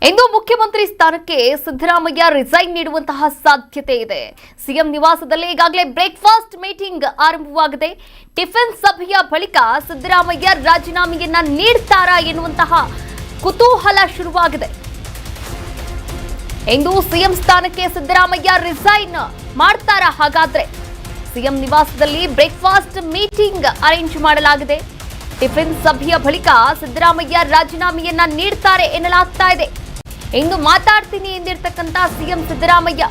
ಇಂದು ಮುಖ್ಯಮಂತ್ರಿ ಸ್ಥಾನಕ್ಕೆ ಸಿದ್ದರಾಮಯ್ಯ ರಿಸೈನ್ ನೀಡುವಂತಹ ಸಾಧ್ಯತೆ ಇದೆ. ಸಿಎಂ ನಿವಾಸದಲ್ಲಿ ಈಗಾಗಲೇ ಬ್ರೇಕ್ಫಾಸ್ಟ್ ಮೀಟಿಂಗ್ ಆರಂಭವಾಗಿದೆ. ಟಿಫಿನ್ ಸಭೆಯ ಬಳಿಕ ಸಿದ್ದರಾಮಯ್ಯ ರಾಜೀನಾಮೆಯನ್ನ ನೀಡ್ತಾರಾ ಎನ್ನುವಂತಹ ಕುತೂಹಲ ಶುರುವಾಗಿದೆ. ಇಂದು ಸಿಎಂ ಸ್ಥಾನಕ್ಕೆ ಸಿದ್ದರಾಮಯ್ಯ ರಿಸೈನ್ ಮಾಡ್ತಾರಾ? ಹಾಗಾದ್ರೆ ಸಿಎಂ ನಿವಾಸದಲ್ಲಿ ಬ್ರೇಕ್ಫಾಸ್ಟ್ ಮೀಟಿಂಗ್ ಅರೇಂಜ್ ಮಾಡಲಾಗಿದೆ. ಟಿಫಿನ್ ಸಭೆಯ ಬಳಿಕ ಸಿದ್ದರಾಮಯ್ಯ ರಾಜೀನಾಮೆಯನ್ನ ನೀಡ್ತಾರೆ ಎನ್ನಲಾಗ್ತಾ ಇದೆ. ಇಂದು ಮಾತಾಡ್ತೀನಿ ಎಂದಿರ್ತಕ್ಕಂಥ ಸಿಎಂ ಸಿದ್ದರಾಮಯ್ಯ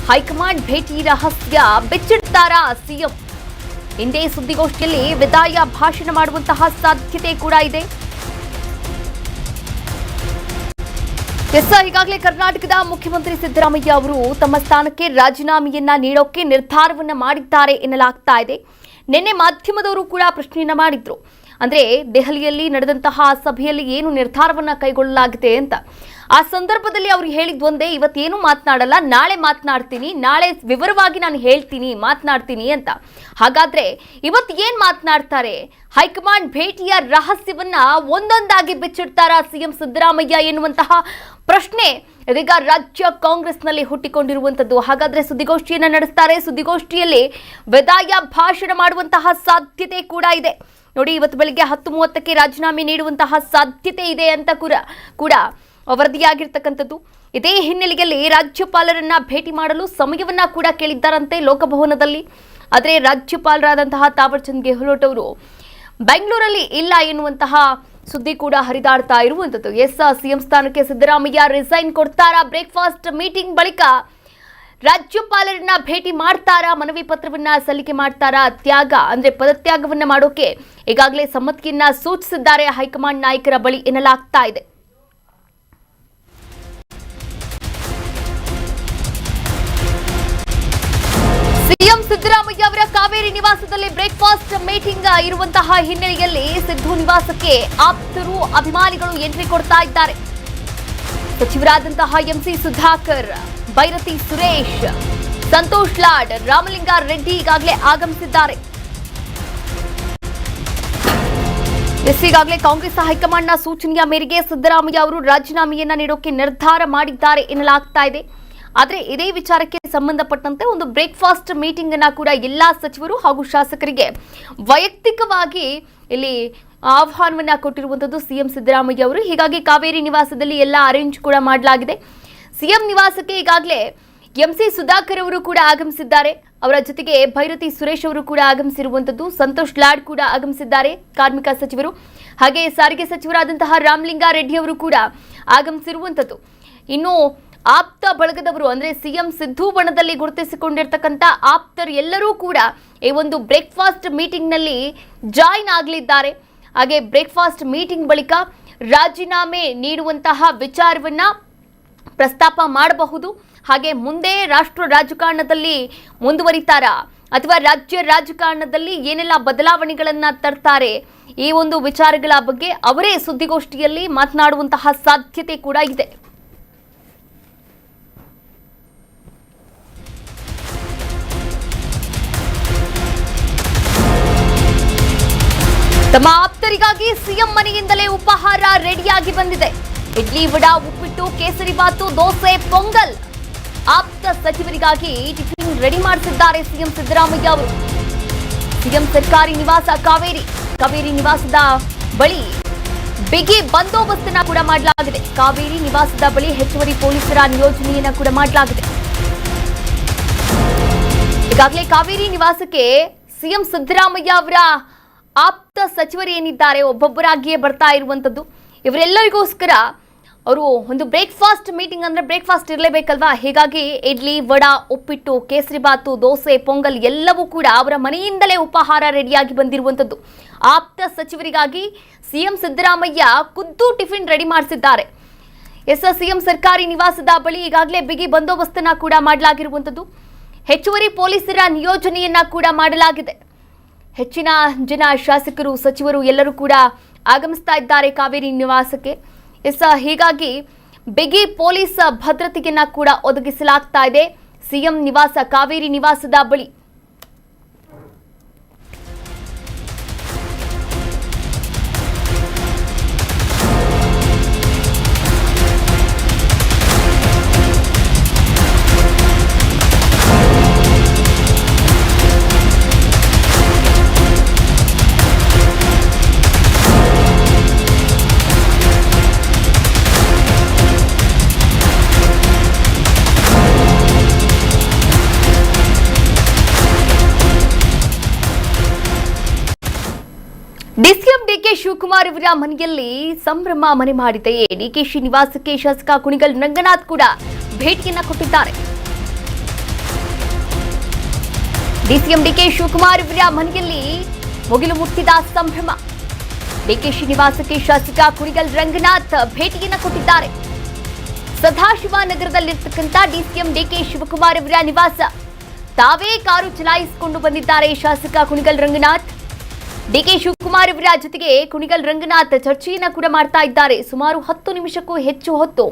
ಹೈಕಮಾಂಡ್ ಭೇಟಿ ರಹಸ್ಯ ಬಿಚ್ಚಿಡ್ತಾರಾ ಸಿಎಂ? ಇಂದೇ ಸುದ್ದಿಗೋಷ್ಠಿಯಲ್ಲಿ ವಿದಾಯ ಭಾಷಣ ಮಾಡುವಂತಹ ಸಾಧ್ಯತೆ ಕೂಡ ಇದೆ. ಈಗಾಗಲೇ ಕರ್ನಾಟಕದ ಮುಖ್ಯಮಂತ್ರಿ ಸಿದ್ದರಾಮಯ್ಯ ಅವರು ತಮ್ಮ ಸ್ಥಾನಕ್ಕೆ ರಾಜೀನಾಮೆಯನ್ನ ನೀಡೋಕೆ ನಿರ್ಧಾರವನ್ನ ಮಾಡಿದ್ದಾರೆ ಎನ್ನಲಾಗ್ತಾ ಇದೆ. ನಿನ್ನೆ ಮಾಧ್ಯಮದವರು ಕೂಡ ಪ್ರಶ್ನೆಯನ್ನ ಮಾಡಿದ್ರು. ಅಂದ್ರೆ ದೆಹಲಿಯಲ್ಲಿ ನಡೆದಂತಹ ಸಭೆಯಲ್ಲಿ ಏನು ನಿರ್ಧಾರವನ್ನ ಕೈಗೊಳ್ಳಲಾಗಿದೆ ಅಂತ. ಆ ಸಂದರ್ಭದಲ್ಲಿ ಅವರು ಹೇಳಿದ್ದು ಒಂದೇ, ಇವತ್ತೇನು ಮಾತನಾಡಲ್ಲ, ನಾಳೆ ಮಾತನಾಡ್ತೀನಿ, ನಾಳೆ ವಿವರವಾಗಿ ನಾನು ಹೇಳ್ತೀನಿ, ಮಾತನಾಡ್ತೀನಿ ಅಂತ. ಹಾಗಾದ್ರೆ ಇವತ್ತು ಏನ್ ಮಾತನಾಡ್ತಾರೆ? ಹೈಕಮಾಂಡ್ ಭೇಟಿಯ ರಹಸ್ಯವನ್ನ ಒಂದೊಂದಾಗಿ ಬಿಚ್ಚಿಡ್ತಾರಾ ಸಿಎಂ ಸಿದ್ದರಾಮಯ್ಯ ಎನ್ನುವಂತಹ ಪ್ರಶ್ನೆ ಇದೀಗ ರಾಜ್ಯ ಕಾಂಗ್ರೆಸ್ನಲ್ಲಿ ಹುಟ್ಟಿಕೊಂಡಿರುವಂತದ್ದು. ಹಾಗಾದ್ರೆ ಸುದ್ದಿಗೋಷ್ಠಿಯನ್ನ ನಡೆಸ್ತಾರೆ. ಸುದ್ದಿಗೋಷ್ಠಿಯಲ್ಲಿ ವಿದಾಯ ಭಾಷಣ ಮಾಡುವಂತಹ ಸಾಧ್ಯತೆ ಕೂಡ ಇದೆ. ನೋಡಿ, ಇವತ್ತು ಬೆಳಿಗ್ಗೆ 10:30ಕ್ಕೆ ರಾಜೀನಾಮೆ ನೀಡುವಂತಹ ಸಾಧ್ಯತೆ ಇದೆ ಅಂತ ಕೂಡ ವರದಿಯಾಗಿರ್ತಕ್ಕಂಥದ್ದು. ಇದೇ ಹಿನ್ನೆಲೆಯಲ್ಲಿ ರಾಜ್ಯಪಾಲರನ್ನ ಭೇಟಿ ಮಾಡಲು ಸಮಯವನ್ನ ಕೂಡ ಕೇಳಿದ್ದಾರಂತೆ ಲೋಕಭವನದಲ್ಲಿ. ಆದರೆ ರಾಜ್ಯಪಾಲರಾದಂತಹ ತಾವರ್ ಚಂದ್ ಗೆಹ್ಲೋಟ್ ಅವರು ಬೆಂಗಳೂರಲ್ಲಿ ಇಲ್ಲ ಎನ್ನುವಂತಹ ಸುದ್ದಿ ಕೂಡ ಹರಿದಾಡ್ತಾ ಇರುವಂತದ್ದು. ಸಿಎಂ ಸ್ಥಾನಕ್ಕೆ ಸಿದ್ದರಾಮಯ್ಯ ರಿಸೈನ್ ಕೊಡ್ತಾರಾ? ಬ್ರೇಕ್ಫಾಸ್ಟ್ ಮೀಟಿಂಗ್ ಬಳಿಕ ರಾಜ್ಯಪಾಲರನ್ನ ಭೇಟಿ ಮಾಡ್ತಾರಾ? ಮನವಿ ಪತ್ರವನ್ನ ಸಲ್ಲಿಕೆ ಮಾಡ್ತಾರಾ? ಪದತ್ಯಾಗವನ್ನ ಮಾಡೋಕೆ ಈಗಾಗಲೇ ಸಮ್ಮತಿಯನ್ನ ಸೂಚಿಸಿದ್ದಾರೆ ಹೈಕಮಾಂಡ್ ನಾಯಕರ ಬಳಿ ಎನ್ನಲಾಗ್ತಾ ಇದೆ. ಸಿಎಂ ಸಿದ್ದರಾಮಯ್ಯ ಅವರ ಕಾವೇರಿ ನಿವಾಸದಲ್ಲಿ ಬ್ರೇಕ್ಫಾಸ್ಟ್ ಮೀಟಿಂಗ್ ಇರುವಂತಹ ಹಿನ್ನೆಲೆಯಲ್ಲಿ ಸಿದ್ದು ನಿವಾಸಕ್ಕೆ ಆಪ್ತರು, ಅಭಿಮಾನಿಗಳು ಎಂಟ್ರಿ ಕೊಡ್ತಾ ಇದ್ದಾರೆ. ಸಚಿವರಾದಂತಹ ಎಂಸಿ ಸುಧಾಕರ್, ಭೈರತಿ ಸುರೇಶ್, ಸಂತೋಷ್ ಲಾಡ್, ರಾಮಲಿಂಗಾ ರೆಡ್ಡಿ ಈಗಾಗಲೇ ಆಗಮಿಸಿದ್ದಾರೆ. ಈಗಾಗಲೇ ಕಾಂಗ್ರೆಸ್ ಹೈಕಮಾಂಡ್ನ ಸೂಚನೆಯ ಮೇರೆಗೆ ಸಿದ್ದರಾಮಯ್ಯ ಅವರು ರಾಜೀನಾಮೆಯನ್ನ ನೀಡೋಕೆ ನಿರ್ಧಾರ ಮಾಡಿದ್ದಾರೆ ಎನ್ನಲಾಗ್ತಾ ಇದೆ. ಆದರೆ ಇದೇ ವಿಚಾರಕ್ಕೆ ಸಂಬಂಧಪಟ್ಟಂತೆ ಒಂದು ಬ್ರೇಕ್ಫಾಸ್ಟ್ ಮೀಟಿಂಗ್ ಅನ್ನ ಕೂಡ ಎಲ್ಲಾ ಸಚಿವರು ಹಾಗೂ ಶಾಸಕರಿಗೆ ವೈಯಕ್ತಿಕವಾಗಿ ಇಲ್ಲಿ ಆಹ್ವಾನವನ್ನ ಕೊಟ್ಟಿರುವಂತದ್ದು ಸಿಎಂ ಸಿದ್ದರಾಮಯ್ಯ ಅವರು. ಹೀಗಾಗಿ ಕಾವೇರಿ ನಿವಾಸದಲ್ಲಿ ಎಲ್ಲ ಅರೇಂಜ್ ಕೂಡ ಮಾಡಲಾಗಿದೆ. ಸಿಎಂ ನಿವಾಸಕ್ಕೆ ಈಗಾಗಲೇ ಎಂಸಿ ಸುಧಾಕರ್ ಅವರು ಕೂಡ ಆಗಮಿಸಿದ್ದಾರೆ. ಅವರ ಜೊತೆಗೆ ಭೈರತಿ ಸುರೇಶ್ ಅವರು ಕೂಡ ಆಗಮಿಸಿರುವಂತದ್ದು. ಸಂತೋಷ್ ಲಾಡ್ ಕೂಡ ಆಗಮಿಸಿದ್ದಾರೆ, ಕಾರ್ಮಿಕ ಸಚಿವರು. ಹಾಗೆ ಸಾರಿಗೆ ಸಚಿವರಾದಂತಹ ರಾಮಲಿಂಗಾ ರೆಡ್ಡಿ ಅವರು ಕೂಡ ಆಗಮಿಸಿರುವಂತದ್ದು. ಇನ್ನು ಆಪ್ತ ಬಳಗದವರು ಅಂದ್ರೆ ಸಿಎಂ ಸಿದ್ದು ಬಣದಲ್ಲಿ ಗುರುತಿಸಿಕೊಂಡಿರ್ತಕ್ಕಂಥ ಆಪ್ತರು ಎಲ್ಲರೂ ಕೂಡ ಈ ಒಂದು ಬ್ರೇಕ್ಫಾಸ್ಟ್ ಮೀಟಿಂಗ್ ನಲ್ಲಿ ಜಾಯಿನ್ ಆಗಲಿದ್ದಾರೆ. ಹಾಗೆ ಬ್ರೇಕ್ಫಾಸ್ಟ್ ಮೀಟಿಂಗ್ ಬಳಿಕ ರಾಜೀನಾಮೆ ನೀಡುವಂತಹ ವಿಚಾರವನ್ನ ಪ್ರಸ್ತಾಪ ಮಾಡಬಹುದು. ಹಾಗೆ ಮುಂದೆ ರಾಷ್ಟ್ರ ರಾಜಕಾರಣದಲ್ಲಿ ಮುಂದುವರಿತಾರಾ ಅಥವಾ ರಾಜ್ಯ ರಾಜಕಾರಣದಲ್ಲಿ ಏನೆಲ್ಲ ಬದಲಾವಣೆಗಳನ್ನ ತರ್ತಾರೆ, ಈ ಒಂದು ವಿಚಾರಗಳ ಬಗ್ಗೆ ಅವರೇ ಸುದ್ದಿಗೋಷ್ಠಿಯಲ್ಲಿ ಮಾತನಾಡುವಂತಹ ಸಾಧ್ಯತೆ ಕೂಡ ಇದೆ. ತಮ್ಮ ಆಪ್ತರಿಗಾಗಿ ಸಿಎಂ ಮನೆಯಿಂದಲೇ ಉಪಹಾರ ರೆಡಿಯಾಗಿ ಬಂದಿದೆ. ಇಡ್ಲಿ, ವಡಾ, ಉಪ್ಪಿಟ್ಟು, ಕೇಸರಿಬಾತು, ದೋಸೆ, ಪೊಂಗಲ್. ಆಪ್ತ ಸಚಿವರಿಗಾಗಿ ಟಿಫಿನ್ ರೆಡಿ ಮಾಡಿಸಿದ್ದಾರೆ ಸಿಎಂ ಸಿದ್ದರಾಮಯ್ಯ ಅವರು. ಸಿಎಂ ಸರ್ಕಾರಿ ನಿವಾಸ ಕಾವೇರಿ ನಿವಾಸದ ಬಳಿ ಬಿಗಿ ಬಂದೋಬಸ್ತನ್ನ ಕೂಡ ಮಾಡಲಾಗಿದೆ. ಕಾವೇರಿ ನಿವಾಸದ ಬಳಿ ಹೆಚ್ಚುವರಿ ಪೊಲೀಸರ ನಿಯೋಜನೆಯನ್ನ ಕೂಡ ಮಾಡಲಾಗಿದೆ. ಈಗಾಗಲೇ ಕಾವೇರಿ ನಿವಾಸಕ್ಕೆ ಸಿಎಂ ಸಿದ್ದರಾಮಯ್ಯ ಅವರ ಆಪ್ತ ಸಚಿವರು ಏನಿದ್ದಾರೆ ಒಬ್ಬೊಬ್ಬರಾಗಿಯೇ ಬರ್ತಾ ಇರುವಂತದ್ದು. ಇವರೆಲ್ಲರಿಗೋಸ್ಕರ ಅವರು ಒಂದು ಬ್ರೇಕ್ಫಾಸ್ಟ್ ಮೀಟಿಂಗ್ ಅಂದ್ರೆ ಬ್ರೇಕ್ಫಾಸ್ಟ್ ಇರಲೇಬೇಕಲ್ವಾ? ಹೀಗಾಗಿ ಇಡ್ಲಿ, ವಡಾ, ಉಪ್ಪಿಟ್ಟು, ಕೇಸರಿಬಾತು, ದೋಸೆ, ಪೊಂಗಲ್ ಎಲ್ಲವೂ ಕೂಡ ಅವರ ಮನೆಯಿಂದಲೇ ಉಪಹಾರ ರೆಡಿಯಾಗಿ ಬಂದಿರುವಂತದ್ದು. ಆಪ್ತ ಸಚಿವರಿಗಾಗಿ ಸಿಎಂ ಸಿದ್ದರಾಮಯ್ಯ ಖುದ್ದು ಟಿಫಿನ್ ರೆಡಿ ಮಾಡಿಸಿದ್ದಾರೆ. ಸಿಎಂ ಸರ್ಕಾರಿ ನಿವಾಸದ ಬಳಿ ಈಗಾಗಲೇ ಬಿಗಿ ಬಂದೋಬಸ್ತನ್ನ ಕೂಡ ಮಾಡಲಾಗಿರುವಂತದ್ದು. ಹೆಚ್ಚುವರಿ ಪೊಲೀಸರ ನಿಯೋಜನೆಯನ್ನ ಕೂಡ ಮಾಡಲಾಗಿದೆ. ಹೆಚ್ಚಿನ ಜನ ಶಾಸಕರು, ಸಚಿವರು ಎಲ್ಲರೂ ಕೂಡ ಆಗಮಿಸ್ತಾ ಇದ್ದಾರೆ ಕಾವೇರಿ ನಿವಾಸಕ್ಕೆ. ಹೀಗಾಗಿ ಬಿಗಿ ಪೊಲೀಸ್ ಭದ್ರತೆಯನ್ನ ಕೂಡ ಒದಗಿಸಲಾಗ್ತಾ ಇದೆ ಸಿಎಂ ನಿವಾಸ ಕಾವೇರಿ ನಿವಾಸದ ಬಳಿ. ಶಿವಕುಮಾರ್ ಅವರ ಮನೆಯಲ್ಲಿ ಸಂಭ್ರಮ ಮನೆ ಮಾಡಿದೆಯೇ. ಡಿಕೆಶಿ ನಿವಾಸಕ್ಕೆ ಶಾಸಕ ಕುಣಿಗಲ್ ರಂಗನಾಥ್ ಕೂಡ ಭೇಟಿಯನ್ನ ಕೊಟ್ಟಿದ್ದಾರೆ. ಡಿಸಿಎಂ ಡಿಕೆ ಶಿವಕುಮಾರ್ ಅವರ ಮನೆಯಲ್ಲಿ ಮುಗಿಲು ಮುಟ್ಟಿದ ಸಂಭ್ರಮ. ಡಿಕೆಶಿ ನಿವಾಸಕ್ಕೆ ಶಾಸಕ ಕುಣಿಗಲ್ ರಂಗನಾಥ್ ಭೇಟಿಯನ್ನ ಕೊಟ್ಟಿದ್ದಾರೆ. ಸದಾಶಿವನಗರದಲ್ಲಿರ್ತಕ್ಕಂಥ ಡಿಸಿಎಂ ಡಿಕೆ ಶಿವಕುಮಾರ್ ಅವರ ನಿವಾಸ. ತಾವೇ ಕಾರು ಚಲಾಯಿಸಿಕೊಂಡು ಬಂದಿದ್ದಾರೆ ಶಾಸಕ ಕುಣಿಗಲ್ ರಂಗನಾಥ್. ಡಿಕೆ ಶಿವಕುಮಾರ್ ಅವರ ಜೊತೆಗೆ ಕುಣಿಗಲ್ ರಂಗನಾಥ್ ಚರ್ಚೆಯನ್ನ ಕೂಡ ಮಾಡ್ತಾ ಇದ್ದಾರೆ. ಸುಮಾರು 10 ನಿಮಿಷಕ್ಕೂ ಹೆಚ್ಚು ಹೊತ್ತು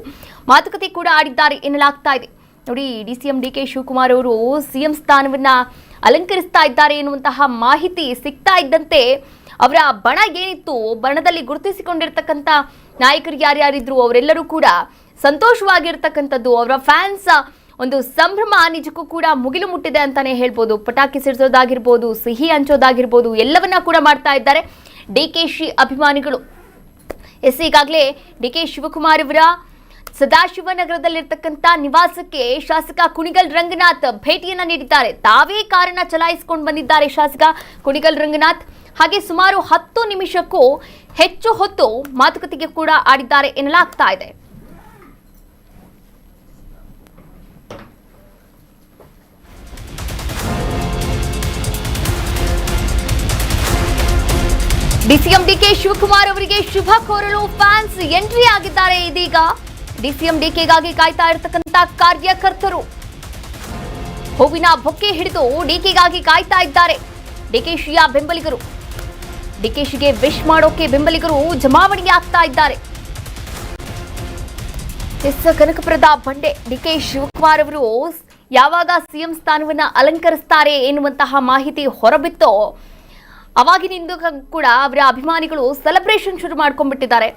ಮಾತುಕತೆ ಕೂಡ ಆಡಿದ್ದಾರೆ ಎನ್ನಲಾಗ್ತಾ ಇದೆ. ನೋಡಿ, ಡಿಸಿಎಂ ಡಿಕೆ ಶಿವಕುಮಾರ್ ಅವರು ಸಿಎಂ ಸ್ಥಾನವನ್ನ ಅಲಂಕರಿಸ್ತಾ ಇದ್ದಾರೆ ಎನ್ನುವಂತಹ ಮಾಹಿತಿ ಸಿಗ್ತಾ ಇದ್ದಂತೆ ಅವರ ಬಣ ಏನಿತ್ತು, ಬಣದಲ್ಲಿ ಗುರುತಿಸಿಕೊಂಡಿರ್ತಕ್ಕಂಥ ನಾಯಕರು ಯಾರ್ಯಾರಿದ್ರು ಅವರೆಲ್ಲರೂ ಕೂಡ ಸಂತೋಷವಾಗಿರ್ತಕ್ಕಂಥದ್ದು. ಅವರ ಫ್ಯಾನ್ಸ್ ಒಂದು ಸಂಭ್ರಮ ನಿಜಕ್ಕೂ ಕೂಡ ಮುಗಿಲು ಮುಟ್ಟಿದೆ ಅಂತಾನೆ ಹೇಳ್ಬೋದು. ಪಟಾಕಿ ಸಿಡಿಸೋದಾಗಿರ್ಬೋದು, ಸಿಹಿ ಹಂಚೋದಾಗಿರ್ಬೋದು, ಎಲ್ಲವನ್ನ ಕೂಡ ಮಾಡ್ತಾ ಇದ್ದಾರೆ ಡಿಕೆಶಿ ಅಭಿಮಾನಿಗಳು. ಈಗಾಗಲೇ ಡಿಕೆ ಶಿವಕುಮಾರ್ ಅವರ ಸದಾಶಿವನಗರದಲ್ಲಿರ್ತಕ್ಕಂಥ ನಿವಾಸಕ್ಕೆ ಶಾಸಕ ಕುಣಿಗಲ್ ರಂಗನಾಥ್ ಭೇಟಿಯನ್ನ ನೀಡಿದ್ದಾರೆ. ತಾವೇ ಕಾರನ್ನ ಚಲಾಯಿಸಿಕೊಂಡು ಬಂದಿದ್ದಾರೆ ಶಾಸಕ ಕುಣಿಗಲ್ ರಂಗನಾಥ್. ಹಾಗೆ ಸುಮಾರು 10 ನಿಮಿಷಕ್ಕೂ ಹೆಚ್ಚು ಹೊತ್ತು ಮಾತುಕತೆಗೆ ಕೂಡ ಆಡಿದ್ದಾರೆ ಎನ್ನಲಾಗ್ತಾ ಇದೆ. ಡಿಸಿಎಂ ಡಿಕೆ ಶಿವಕುಮಾರ್ ಅವರಿಗೆ ಶುಭ ಕೋರಲು ಫ್ಯಾನ್ಸ್ ಎಂಟ್ರಿ ಆಗಿದ್ದಾರೆ. ಇದೀಗ ಡಿಸಿಎಂ ಡಿಕೆಗಾಗಿ ಕಾಯ್ತಾ ಇರತಕ್ಕಂತ ಕಾರ್ಯಕರ್ತರು ಹೂವಿನ ಬೊಕ್ಕೆ ಹಿಡಿದು ಡಿಕೆಗಾಗಿ ಕಾಯ್ತಾ ಇದ್ದಾರೆ. ಡಿಕೆಶಿಯ ಬೆಂಬಲಿಗರು, ಡಿಕೆಶಿಗೆ ವಿಶ್ ಮಾಡೋಕೆ ಬೆಂಬಲಿಗರು ಜಮಾವಣೆಯಾಗ್ತಾ ಇದ್ದಾರೆ. ಕನಕಪುರದ ಬಂಡೆ ಡಿಕೆ ಶಿವಕುಮಾರ್ ಅವರು ಯಾವಾಗ ಸಿಎಂ ಸ್ಥಾನವನ್ನ ಅಲಂಕರಿಸ್ತಾರೆ ಎನ್ನುವಂತಹ ಮಾಹಿತಿ ಹೊರಬಿತ್ತೋ ಅವಾಗಿನಿಂದ ಕೂಡ ಅವರ ಅಭಿಮಾನಿಗಳು ಸೆಲೆಬ್ರೇಷನ್ ಶುರು ಮಾಡ್ಕೊಂಡ್ಬಿಟ್ಟಿದ್ದಾರೆ.